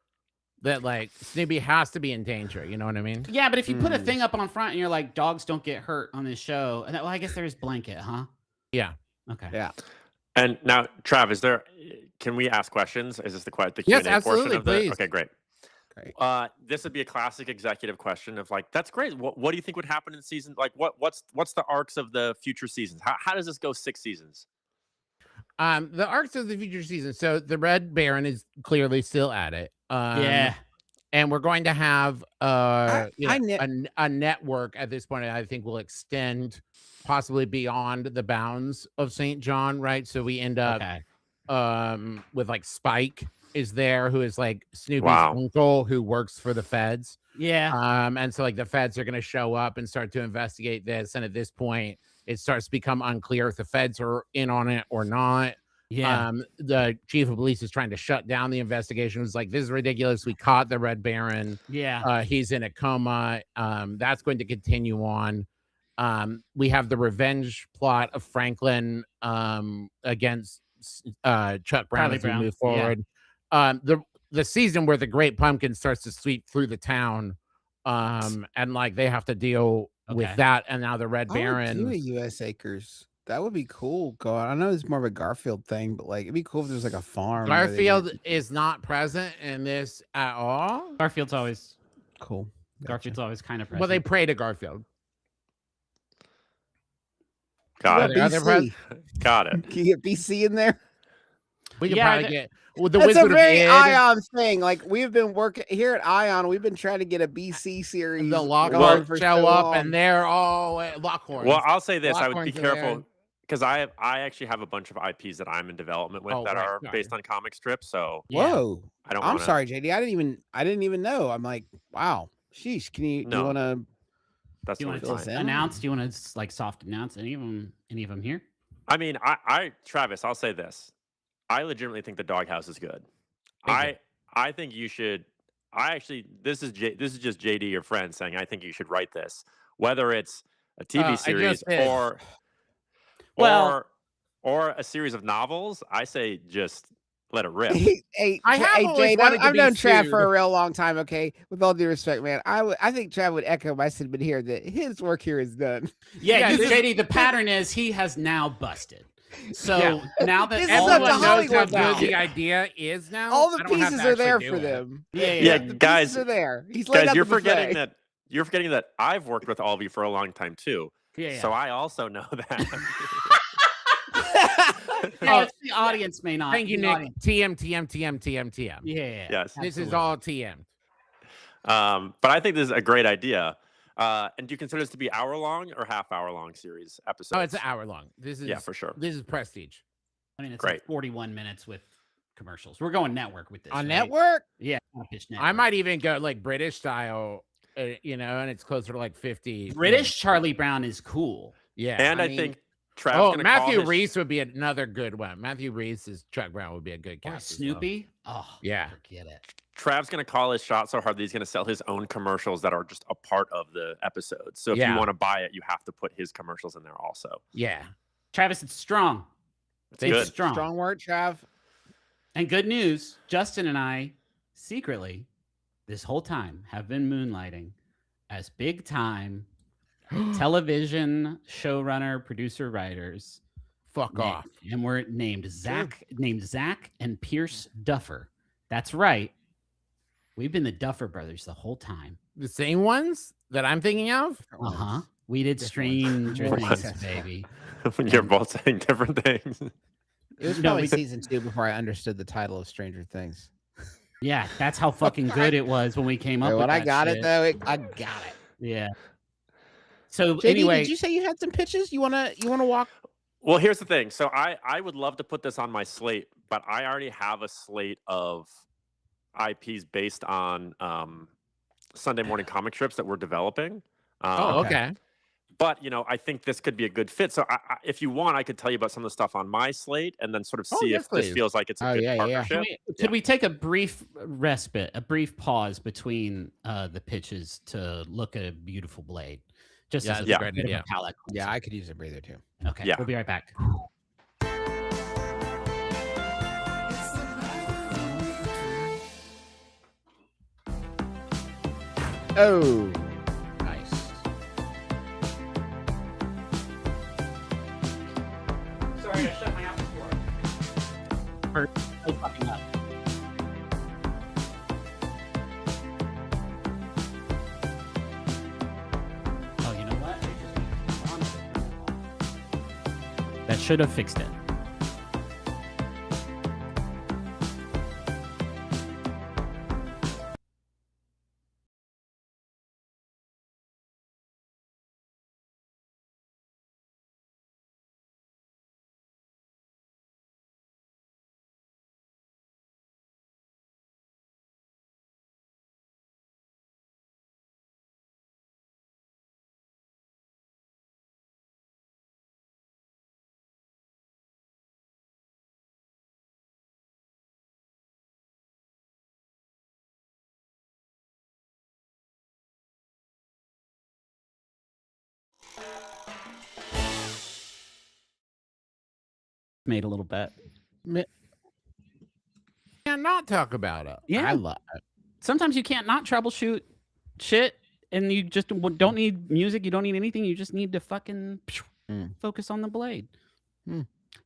that like Snoopy has to be in danger. You know what I mean? Yeah, but if you put a Mm. thing up on front and you're like, dogs don't get hurt on this show, and well, I guess there's blanket, huh? Yeah. Okay. Yeah. And now, Trav, can we ask questions? Is this the Q&A Yes, portion absolutely, of the? please. Okay, great. Great. This would be a classic executive question of like, that's great. What do you think would happen in season? Like, what's the arcs of the future seasons? How does this go 6 seasons? The arcs of the future season. So the Red Baron is clearly still at it. Yeah. And we're going to have I a network at this point. I think will extend possibly beyond the bounds of St. John, right? So we end up Okay. with like Spike is there, who is like Snoopy's Wow. uncle who works for the feds. Yeah. And so like the feds are going to show up and start to investigate this. And at this point, it starts to become unclear if the feds are in on it or not. Yeah. The chief of police is trying to shut down the investigation. It's like, this is ridiculous. We caught the Red Baron. Yeah. He's in a coma. That's going to continue on. We have the revenge plot of Franklin against Chuck Brown Charlie as we Brown, move yeah. forward. The season where the Great Pumpkin starts to sweep through the town, and like they have to deal with Okay. that. And now the Red I would do Baron. a U.S. Acres That would be cool. Going. I know it's more of a Garfield thing, but like it'd be cool if there's like a farm. where they Garfield get- is not present in this at all. Garfield's always Cool. Gotcha. Garfield's always kind of present. Well, they pray to Garfield. Got What it. Are there BC? Got it. Can you get BC in there? We could Yeah, probably that- get well, the That's Wizard a very of Id, Ion thing. Like we've been working here at Ion. We've been trying to get a BC series. the going Lockhorns for show so up, long. and they're all Lockhorns. Well, I'll say this: I would be Lockhorns are there. careful because I actually have a bunch of IPs that I'm in development with Oh, that right, are sorry. based on comic strips. So Yeah. Whoa. I don't. I'm wanna, sorry, JD. I didn't even know. I'm like, wow. Sheesh. Can you? Do No. you want to? That's Do you totally want fill fine. us to in? announce? Do you want to like soft announce any of them here? I mean, Travis, I'll say this: I legitimately think the Doghouse is good. Thank you. I think you should. I actually, this is just JD, your friend, saying I think you should write this, whether it's a TV I series just did. Well- or a series of novels. I say just let it rip. Hey, I have always Jade, wanted to I've be known Trav for a sued. real long time. Okay, with all due respect, man, I think Trav would echo my sentiment here that his work here is done. Yeah, Yeah, this- JD. The pattern is he has now busted. So Yeah. now that This is all up to Everyone knows how Hollywood good now. the idea is now. All the I don't have pieces to are actually there do for it. them. Yeah, The guys, pieces are there. He's laid guys, out you're the buffet. forgetting that I've worked with all of you for a long time too. yeah, So I also know that. yeah, it's the audience may not. Thank you, the Nick. audience- TM. Yeah. Yes. This is absolutely. all TM. But I think this is a great idea. And do you consider this to be hour-long or half-hour-long series episodes? Oh, it's an hour long. This is Yeah, for sure. This is prestige. I mean, it's Great. like 41 minutes with commercials. We're going network with this. On right? network. Yeah, not pitch I network. might even go like British style, and it's closer to like 50. British Charlie Brown is cool. Yeah. And I mean- think Trav's Oh, gonna Matthew call his- Reese would be another good one. Matthew Reese's Chuck Brown would be a good Or cast. as well. Snoopy. Oh, Yeah. forget it. Trav's going to call his shot so hard that he's going to sell his own commercials that are just a part of the episode. So if Yeah. you want to buy it, you have to put his commercials in there also. Yeah. Travis, it's strong. It's They- good. Strong. Strong word, Trav. And good news, Justin and I secretly this whole time have been moonlighting as big time television showrunner, producer, writers. Fuck off. And we're named Zach and Pierce Duffer. That's right. We've been the Duffer brothers the whole time. The same ones that I'm thinking of? Uh-huh. We did Stranger What? Things, baby. When you're both saying different things. It was No, probably we- season 2 before I understood the title of Stranger Things. Yeah, that's how fucking good it was when we came up with When I that got shit. it though, I got it. Yeah. So JD, anyway, did you say you had some pitches? You wanna walk? Well, here's the thing. So I would love to put this on my slate, but I already have a slate of IPs based on Sunday morning comic strips that we're developing. Oh, okay. okay. But, I think this could be a good fit. So if you want, I could tell you about some of the stuff on my slate and then sort of Oh, see yes, if this please. feels like it's a Oh, good yeah, yeah. partnership. could we take a brief respite, a brief pause between the pitches to look at a beautiful blade? Just Yeah, as that's a a great bit of a idea. palate Yeah, cleanser. I could use a breather too. Okay, Yeah. we'll be right back. Oh, nice. Sorry, I shut my office door. For no fucking up. Oh, you know what? That should have fixed it. Made a little bet. Can't not talk about it. Yeah. I love. Sometimes you can't not troubleshoot shit, and you just don't need music. You don't need anything. You just need to fucking Focus on the blade.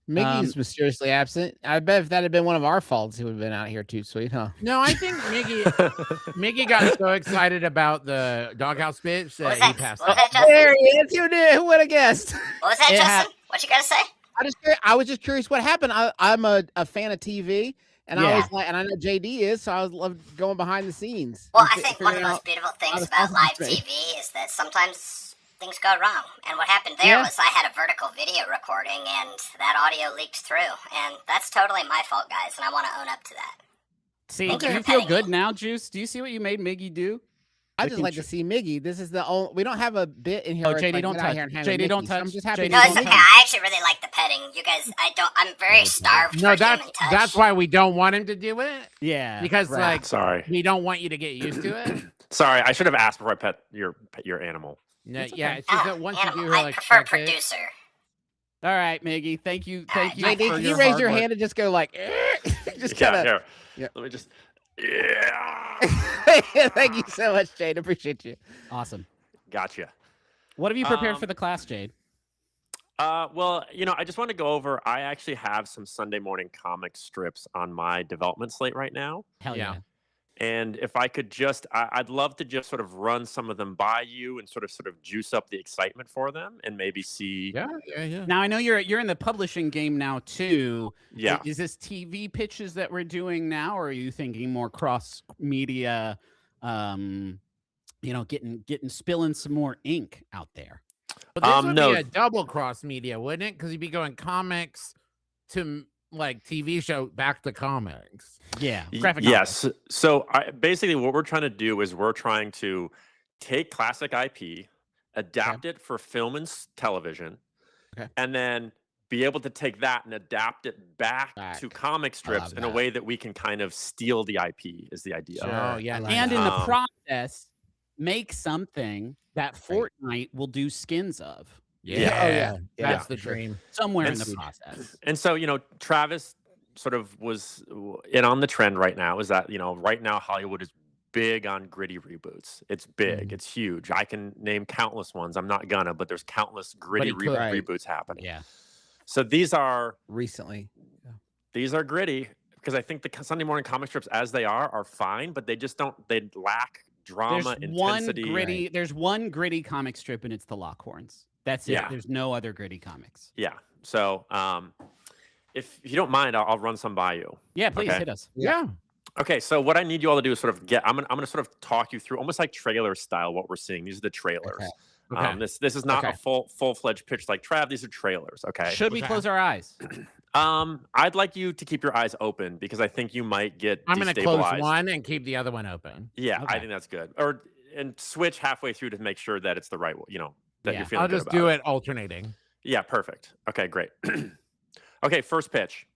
Miggy's mysteriously absent. I bet if that had been one of our faults, he would have been out here too sweet, huh? No, I think Miggy got so excited about the doghouse bitch What was that he that? passed What was out. that, Justin? There he is. Who would have guessed? What was that, It Justin? What you got to say? I was just curious what happened. I'm a fan of TV, and I was like, and I know JD is, so I was love going behind the scenes. Well, and I think one of the figuring most out beautiful how things the about sausage live is made. TV is that sometimes things go wrong. And what happened there was I had a vertical video recording, and that audio leaked through. And that's totally my fault, guys, and I want to own up to that. See, Thank do you you for feel petting good me. now, Juice? Do you see what you made Miggy do? I We just can like to see Miggy. This is the only. We don't have a bit in here. Oh, where it's JD, like, don't get out touch. here and hand it JD, don't Mickey, so I'm touch. just happy. JD, to No, see it's don't okay. Miggy. I actually really like the petting. You guys, I'm very starved No, for human touch. that's why we don't want him to do it. Yeah. Because like Sorry. we don't want you to get used to it. Sorry, I should have asked before I pet your animal. No, It's yeah, okay. it's just that once you Animal. do I like prefer check it- producer. All right, Miggy. Thank you. Thank you. JD, for can you your raise hard your work. hand and just go like, just Yeah, kind of. here. yeah. Let me just. Yeah. Thank you so much, Jade. Appreciate you. Awesome. Gotcha. What have you prepared Um, for the class, Jade? Well, I just want to go over. I actually have some Sunday morning comic strips on my development slate right now. Hell yeah. yeah. And if I could just, I'd love to just sort of run some of them by you and sort of juice up the excitement for them and maybe see. Yeah. Now I know you're in the publishing game now too. Yeah. Is this TV pitches that we're doing now, or are you thinking more cross media? Getting spilling some more ink out there. But this would no. be a double cross media, wouldn't it? Because you'd be going comics to like TV show back to comics. Yeah. Y- Graphic novel. Yes. So basically, what we're trying to do is we're trying to take classic IP, adapt it for film and television, Okay. and then be able to take that and adapt it back to Back. comic strips love in a that. way that we can kind of steal the IP. Is the idea? Oh yeah, like And that. in the Um, process, make something that Fortnite will do skins of yeah. Oh, yeah. That's Yeah, the dream. somewhere in And the s- process. And so, Travis sort of was in on the trend right now is that, right now Hollywood is big on gritty reboots. It's big. Mhm. It's huge. I can name countless ones. I'm not gonna, but there's countless gritty he could. Right. reboots happening. Yeah. So these are Recently. gritty because I think the Sunday morning comic strips as they are fine, but they just they lack drama, intensity. There's one gritty comic strip, and it's the Lockhorns. That's it. Yeah. There's no other gritty comics. Yeah. So if you don't mind, I'll run some by you. Yeah, please Okay. hit us. Yeah. Okay, so what I need you all to do is sort of I'm gonna sort of talk you through almost like trailer style what we're seeing. These are the trailers. Okay. This is not Okay. a full-fledged pitch like Trav. These are trailers. Okay. Should we Okay. close our eyes? I'd like you to keep your eyes open because I think you might get I'm gonna close destabilized. one and keep the other one open. Yeah, I Okay. think that's good. And switch halfway through to make sure that it's the right one. That Yeah. you're feeling I'll good just about do it alternating. Yeah, perfect. Okay, great. Okay, first pitch.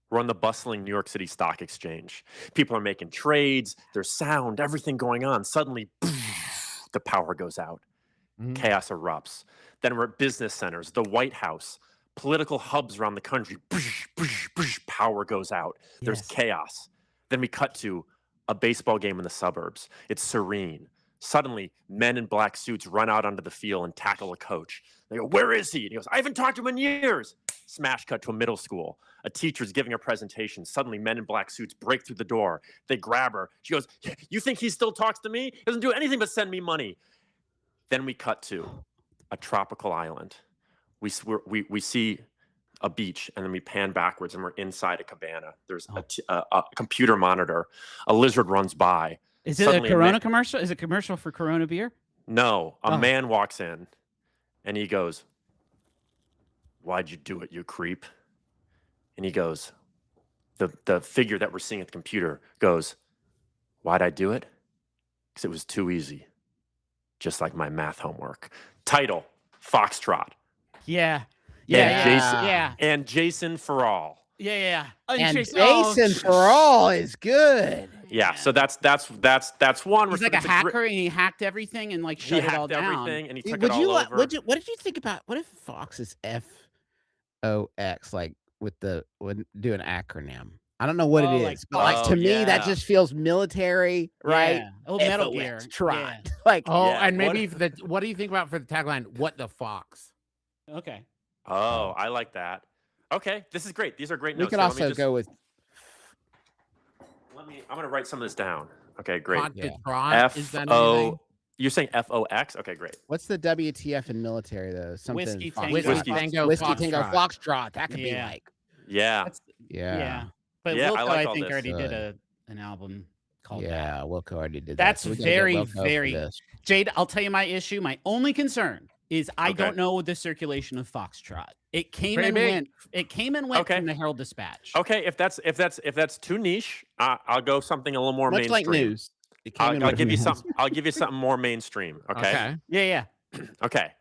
We're on the bustling New York City Stock Exchange. People are making trades. There's sound, everything going on. Suddenly, the power goes out. Mhm. Chaos erupts. Then we're at business centers, the White House, political hubs around the country. Power goes out. There's Yes. chaos. Then we cut to a baseball game in the suburbs. It's serene. Suddenly, men in black suits run out onto the field and tackle a coach. They go, "Where is he?" And he goes, "I haven't talked to him in years." Smash cut to a middle school. A teacher's giving a presentation. Suddenly, men in black suits break through the door. They grab her. She goes, "You think he still talks to me? He doesn't do anything but send me money." Then we cut to a tropical island. We see a beach, and then we pan backwards, and we're inside a cabana. There's a computer monitor. A lizard runs by. Is it Suddenly a a Corona man- commercial? Is it a commercial for Corona beer? No, a Oh. man walks in, and he goes, "Why'd you do it, you creep?" And he goes, the figure that we're seeing at the computer goes, "Why'd I do it? Because it was too easy. Just like my math homework." Title, Foxtrot. Yeah. Yeah, Jason- Yeah. And Jason for all. Yeah. And oh, Jason for all is good. Yeah, so that's one. He's like a hacker, and he hacked everything and like He shut it all hacked down. everything, and he took Would it all you over. what did you think about what if Fox is FOX like with do an acronym? I don't know what Oh, it like is, but like Fox- to me that yeah. just feels military, right? Yeah. Oh, Metal FOX Gear. Trot. Like Oh, Yeah, and what- maybe what do you think about for the tagline? What the fox? Yeah. Okay. Oh, I like that. Okay, this is great. These are great we notes. could Here, let me also just- go with I'm going to write some of this down. Okay, great. Hot to Yeah. trot? Is that F-O... anything? You're saying FOX? Okay, great. what's the WTF in military though? Something Whiskey Foxtrot. Tango Whiskey Tango Whiskey Tango Foxtrot. Foxtrot. That could be Yeah. like Yeah. That's yeah. But Yeah, I Wilco, like I all think this. already did an album called that. Yeah, Wilco already did That's that. So we gotta get very, Wilco for very- this. Jade, I'll tell you my issue. My only concern is I Okay. don't know the circulation of Foxtrot. It came Pretty and big. went. It came and went Okay. from the Herald Dispatch. Okay, if that's too niche, I'll go something a little more Much like mainstream. news. It came and I'll went give you from news. something. I'll give you something more mainstream. Okay. Yeah. Okay.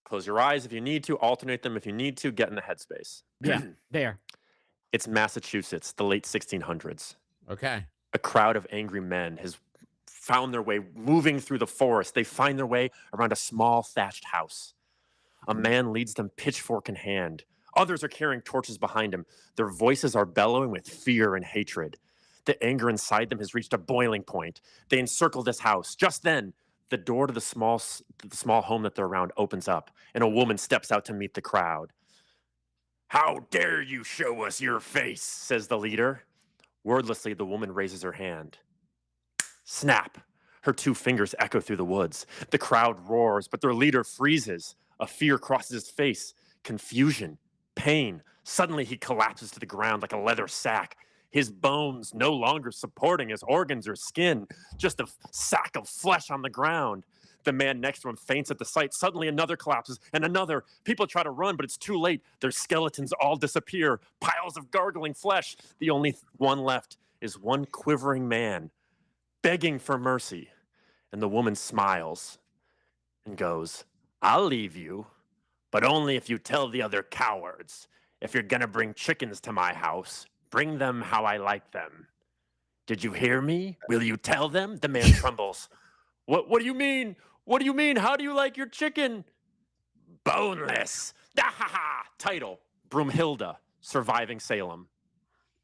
Close your eyes if you need to. Alternate them if you need to. Get in the headspace. Yeah. There. It's Massachusetts, the late 1600s. Okay. A crowd of angry men has found their way moving through the forest. They find their way around a small thatched house. A man leads them pitchfork in hand. Others are carrying torches behind him. Their voices are bellowing with fear and hatred. The anger inside them has reached a boiling point. They encircle this house. Just then, the door to the small home that they're around opens up, and a woman steps out to meet the crowd. "How dare you show us your face?" says the leader. Wordlessly, the woman raises her hand. Snap! Her 2 fingers echo through the woods. The crowd roars, but their leader freezes. A fear crosses his face. Confusion, pain. Suddenly, he collapses to the ground like a leather sack. His bones no longer supporting his organs or skin, just a sack of flesh on the ground. The man next to him faints at the sight. Suddenly another collapses and another. People try to run, but it's too late. Their skeletons all disappear. Piles of gargling flesh. The only one left is one quivering man, begging for mercy. And the woman smiles and goes, "I'll leave you, but only if you tell the other cowards. If you're gonna bring chickens to my house, bring them how I like them. Did you hear me? Will you tell them?" The man trembles. What do you mean? What do you mean? How do you like your chicken? Boneless. Title: Broomhilda, Surviving Salem.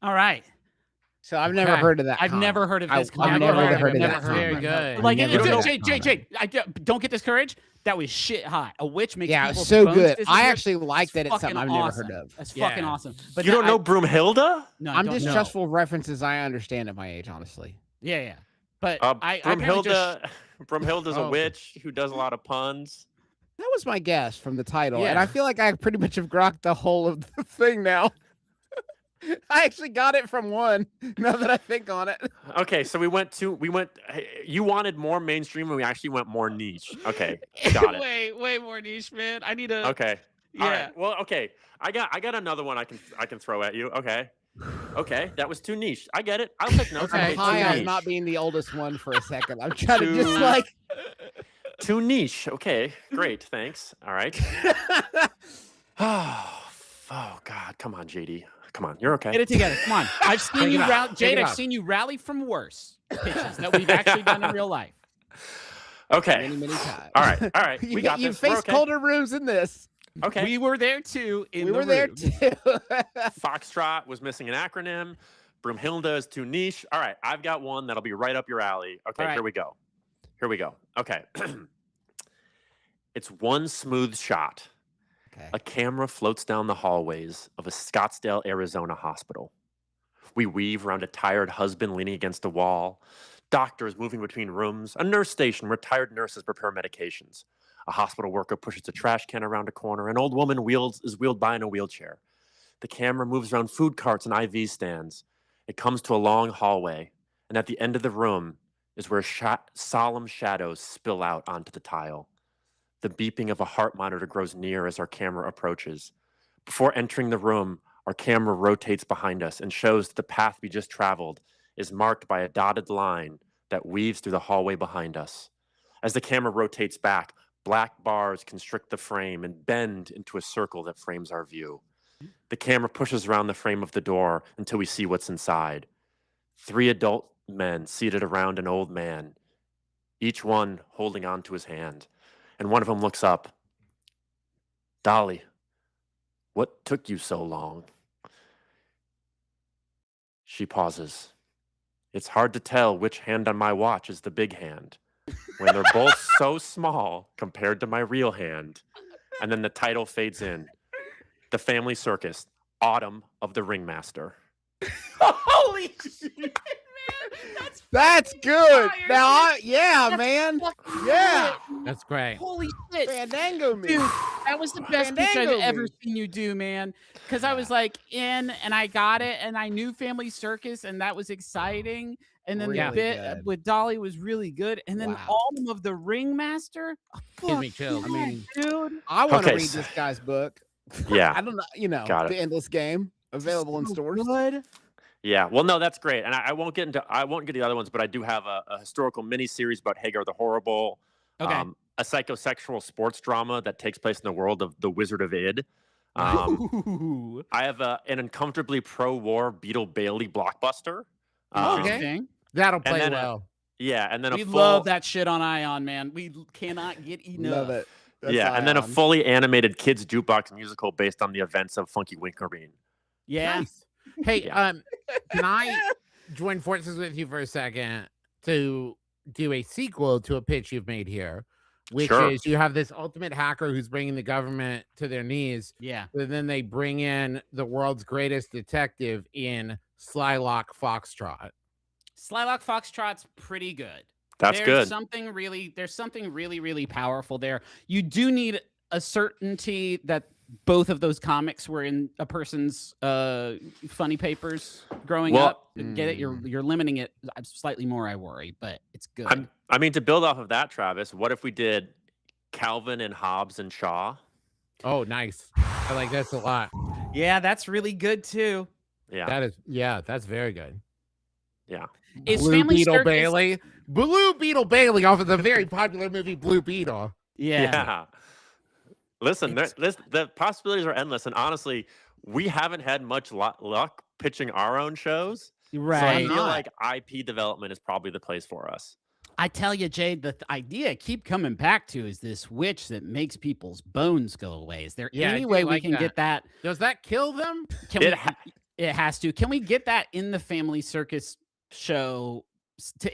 All right. So I've never Okay. heard of that. I've never heard of this I've comic. never I've heard of never that. heard Very comic. good. Like, Never heard of Jade, don't get discouraged. That was shit hot. A witch makes Yeah, people's so bones good. I disappear. actually like that it's something fucking I've never awesome. heard of. That's Yeah. fucking awesome. But You don't know Broomhilda? No, I I'm don't know. distrustful of references I understand at my age, honestly. Yeah. But I apparently just Broomhilda's a Oh. witch who does a lot of puns. That was my guess from the title, and Yeah. I feel like I pretty much have grokked the whole of the thing now. I actually got it from one. Now that I think on it, Okay, so you wanted more mainstream and we actually went more niche. Okay, got it. way more niche, man. I need a Okay. All Yeah. right. Well, okay. I got another one I can throw at you. Okay. Okay, that was too niche. I get it. I'll take notes. Okay. I'm Okay, high too on niche. not being the oldest one for a second. I'm trying to Too- just like. Too niche. Okay, great. Thanks. All right. Oh God, come on, JD. Come on, you're okay. Get it together. Come on. I've seen Take you it rally. off. Jade, Take it I've off. seen you rally from worse pitches that we've actually done in real life. Okay. Many times. All right. We got you this. We're faced okay. colder rooms in this. Okay. We were there too. We were there too. Foxtrot was missing an acronym. Broomhilda is too niche. All right, I've got one that'll be right up your alley. Okay, All right. Here we go. Okay. It's one smooth shot. Okay. A camera floats down the hallways of a Scottsdale, Arizona hospital. We weave around a tired husband leaning against a wall, doctors moving between rooms, a nurse station where tired nurses prepare medications. A hospital worker pushes a trash can around a corner. An old woman is wheeled by in a wheelchair. The camera moves around food carts and IV stands. It comes to a long hallway, and at the end of the room is where solemn shadows spill out onto the tile. The beeping of a heart monitor grows near as our camera approaches. Before entering the room, our camera rotates behind us and shows that the path we just traveled is marked by a dotted line that weaves through the hallway behind us. As the camera rotates back, black bars constrict the frame and bend into a circle that frames our view. The camera pushes around the frame of the door until we see what's inside. 3 adult men seated around an old man, each one holding on to his hand. And one of them looks up. "Dolly, what took you so long?" She pauses. It's hard to tell which hand on my watch is the big hand when they're both so small compared to my real hand. And then the title fades in. The Family Circus, Autumn of the Ringmaster. Holy shit, man! That's good. fire, Now, dude. yeah, That's man. fucking Yeah. lit. That's great. Holy shit. Fandango me. Dude, that was the best pitch I've Fandango ever me. seen you do, man. Because I was like in and I got it and I knew Family Circus and that was exciting. And then the Really bit good. with Dolly was really good. And then Wow. Autumn of the Ringmaster. Gives me chills. I mean, dude. I want to Okay, read this guy's book. Yeah. I don't know, you know, Got it. The Endless Game available in So stores. good. Yeah, well, no, that's great, and I won't get the other ones, but I do have a historical mini-series about Hagar the Horrible, Okay. a psychosexual sports drama that takes place in the world of the Wizard of Id. Ooh. I have an uncomfortably pro-war Beetle Bailey blockbuster. Interesting. That'll play then, well. Yeah, and then We a full, love that shit on Ion, man. We cannot get enough. Love it. That's yeah, and then a Ion. fully animated kids jukebox musical based on the events of Funky Winkerine. Yeah. Nice. Hey, Yeah. can I join forces with you for a second to do a sequel to a pitch you've made here, which Sure. is you have this ultimate hacker who's bringing the government to their knees, Yeah. but then they bring in the world's greatest detective in Slylock Foxtrot. Slylock Foxtrot's pretty good. That's there's good. Something really powerful there. You do need a certainty that both of those comics were in a person's funny papers growing Well- up. Get it? You're limiting it slightly more, I worry, but it's good. I mean, to build off of that, Travis, what if we did Calvin and Hobbes and Shaw? Oh, nice. I like this a lot. Yeah, that's really good too. Yeah, That's very good. yeah. Is Blue Family Beetle Circus- Bailey. Blue Beetle Bailey off of the very popular movie Blue Beetle. Yeah. Listen, the possibilities are endless, and honestly, we haven't had much luck pitching our own shows. So I Right. feel like IP development is probably the place for us. I tell you, Jade, the idea I keep coming back to is this witch that makes people's bones go away. Is there Yeah, I any do way we like can that. get that? Does that kill them? Can It we? ha- It has to. Can we get that in the Family Circus show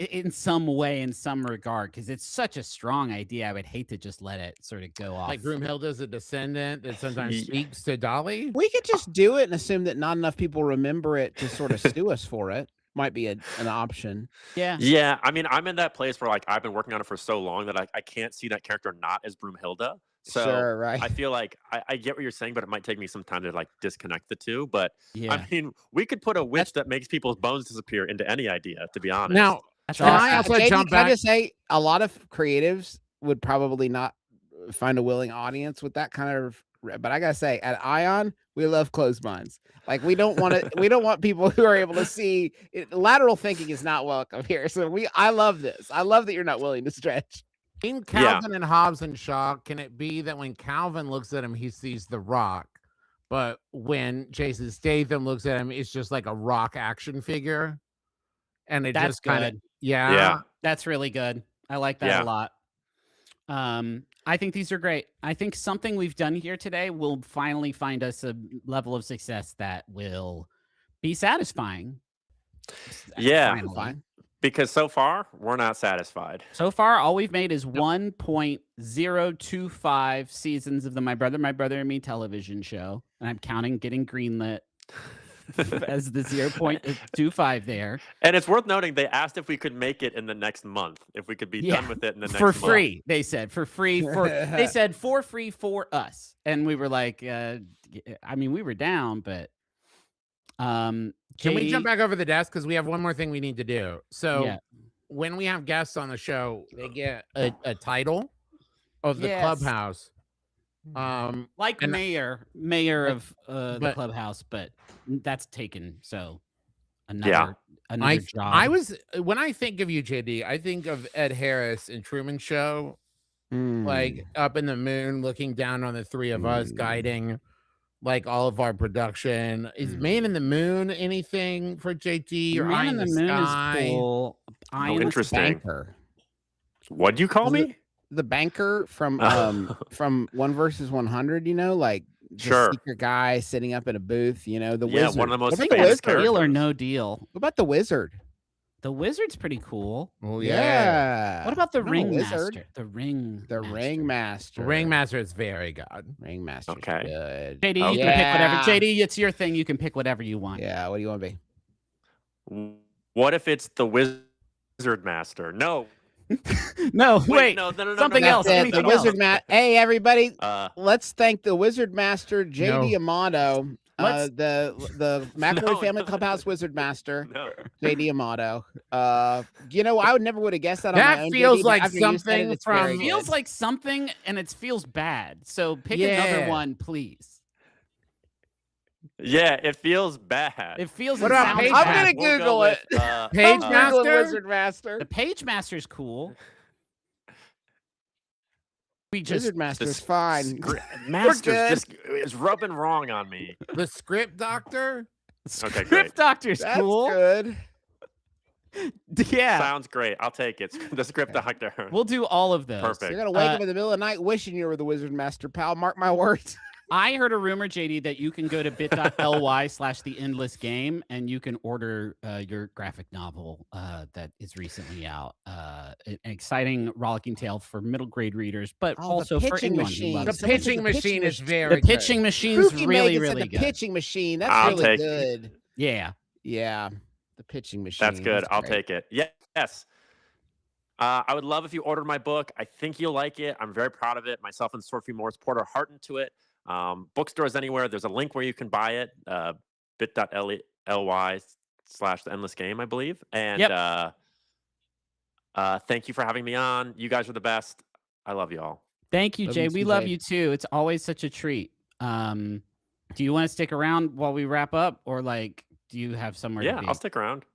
in some way, in some regard? Because it's such a strong idea. I would hate to just let it sort of go off. Like Broomhilda's a descendant that sometimes Ye- speaks to Dolly? We could just do it and assume that not enough people remember it to sort of sue us for it. Might be an option. Yeah. Yeah, I mean, I'm in that place where like I've been working on it for so long that I can't see that character not as Broomhilda. So Sure, right. I feel like I get what you're saying, but it might take me some time to like disconnect the two. But Yeah. I mean, we could put a witch that makes people's bones disappear into any idea, to be honest. Now, That's Can I awesome. also JD, jump can I back? just say a lot of creatives would probably not find a willing audience with that kind of. But I gotta say, at Ion, we love closed minds. Like we don't want to. We don't want people who are able to see. Lateral thinking is not welcome here. So I love this. I love that you're not willing to stretch. in Calvin and Hobbes and Shaw, can it be that when Calvin looks at him, he sees the rock, but when Jason Statham looks at him, it's just like a rock action figure? And it That's just kind of, good. Yeah. That's really good. I like that Yeah. a lot. I think these are great. I think something we've done here today will finally find us a level of success that will be satisfying. Yeah. Finally. Fine. Because so far we're not satisfied. So far, all we've made is 1.025 seasons of the My Brother and Me television show. And I'm counting getting greenlit as the 0.25 there. And it's worth noting they asked if we could make it in the next month, if we could be Yeah, done with it in the next For month. free, they said. For free. They said for free for us. And we were like, I mean, we were down, but Can we jump back over the desk? Because we have one more thing we need to do. So Yeah. when we have guests on the show, they get a title of the Yes. clubhouse. Like and- mayor But- of the but- clubhouse, but that's taken. So Yeah. another job. I was when I think of you, JD, I think of Ed Harris in Truman Show, like up in the moon, looking down on the three of us, guiding like all of our production. Is Man in the Moon anything for JD or Eye Man in the Moon Sky? is cool. I am interesting. Banker. What'd you call Is it- me? The banker from 1 versus 100. You know, like Sure. secret guy sitting up in a booth. You know, the Yeah, wizard. one of the most What about the famous wizard? characters. Deal or no deal? What about the wizard? The wizard's pretty cool. Oh yeah. What about the No, ringmaster? wizard. The ring. The ringmaster. Ringmaster is very good. Ringmaster's Okay. good. JD, you Okay. can pick whatever. Yeah. JD, it's your thing. You can pick whatever you want. Yeah. What do you want to be? What if it's the Wizard Master? No. No, wait. No. Something no, else. That's it. anything The wizard else. Hey, everybody. Uh, Let's thank the wizard master, JD Amato. Let's- The McElroy No, Family no. Clubhouse wizard master, no. JD Amato. You know, I would never would have guessed that. On That my own, feels JD, but like after you said something it's from- very It feels good. like something, and it feels bad. So pick another Yeah. one, please. Yeah, it feels bad. It feels. What and about sounds Page I'm bad. gonna We'll Google go it. with, Page I'm Master? Googling wizard master. The page master's cool. We just Wizard master is This fine. Master's good. just is rubbing wrong on me. The script doctor. Okay, Script great. doctor's That's cool. good. Yeah, Sounds great. I'll take it. The script doctor. we'll do all of those. Perfect. You're gonna wake Uh, up in the middle of the night wishing you were the wizard master, pal. Mark my words. I heard a rumor, JD, that you can go to bit.ly/theendlessgame and you can order your graphic novel that is recently out. An exciting rollicking tale for middle grade readers, but Oh, the also for pitching anyone who machine. loves The Someone it. said pitching the machine is machine. very The pitching good. machine's Pookie really, Megan really said good. the pitching machine. That's I'll really take it. good. Yeah. Yeah, the pitching machine. That's good. I'll great. take it. Yes. I would love if you ordered my book. I think you'll like it. I'm very proud of it. Myself and Sophie Morris poured our heart into it. Bookstores anywhere. There's a link where you can buy it. bit.ly/theendlessgame, I believe. And thank you for having me on. You guys are the best. I love you all. Thank you, Love Jay. you We too, love Jay. you too. It's always such a treat. Do you want to stick around while we wrap up, or like, do you have somewhere Yeah, to be? I'll stick around.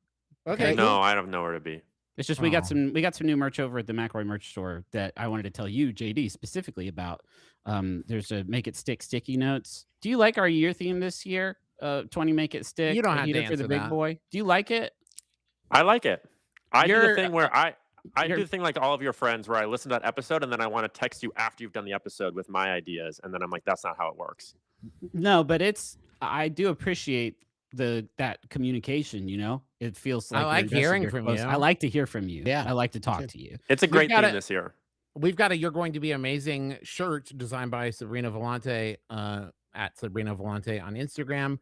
Okay. No, I have nowhere to be. It's just we got Oh. some new merch over at the McElroy merch store that I wanted to tell you, JD, specifically about. There's a Make It Stick sticky notes. Do you like our year theme this year? 20 Make It Stick. You don't a have to heater for the answer big that. boy. Do you like it? I like it. I do the You're- thing where I do you're- the thing like all of your friends where I listen to that episode and then I want to text you after you've done the episode with my ideas. And then I'm like, that's not how it works. No, but I do appreciate that communication. You know, it feels like I you're like invested, hearing you're from close. you. I like to hear from you. Yeah. I like to talk too. to you. It's a great got theme it. this year. We've got a You're Going to Be Amazing shirt designed by Sabrina Volante at Sabrina Volante on Instagram.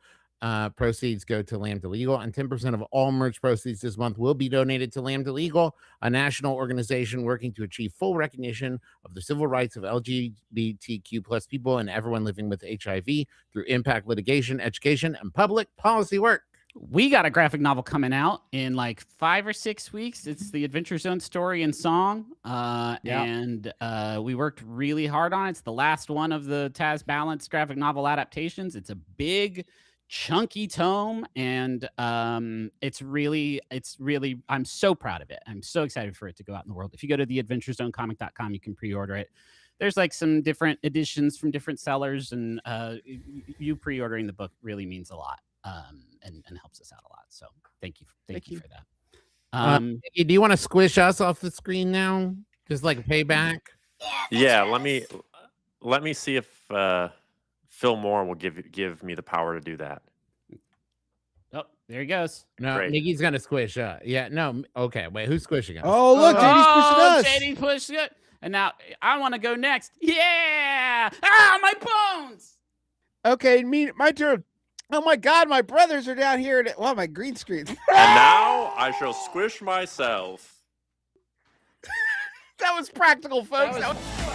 Proceeds go to Lambda Legal, and 10% of all merch proceeds this month will be donated to Lambda Legal, a national organization working to achieve full recognition of the civil rights of LGBTQ plus people and everyone living with HIV through impact litigation, education, and public policy work. We got a graphic novel coming out in like 5 or 6 weeks. It's the Adventure Zone story and song. And we worked really hard on it. It's the last one of the Taz Balance graphic novel adaptations. It's a big, chunky tome, and it's really I'm so proud of it. I'm so excited for it to go out in the world. If you go to theadventurezonecomic.com, you can pre-order it. There's like some different editions from different sellers, and you pre-ordering the book really means a lot. And helps us out a lot. So thank you for that. Mickey, do you want to squish us off the screen now? Just like payback? Yeah, let me see if Phil Moore will give me the power to do that. Oh, there he goes. No, Great. Mickey's gonna squish. Yeah, no. Okay, wait, who's squishing us? Oh, look, JD's pushing us. JD pushed it. And now I want to go next. Yeah! Ah, my bones! Okay, my turn. Oh my God, my brothers are down here. Well, my green screen. And now I shall squish myself. That was practical, folks. That was- That was-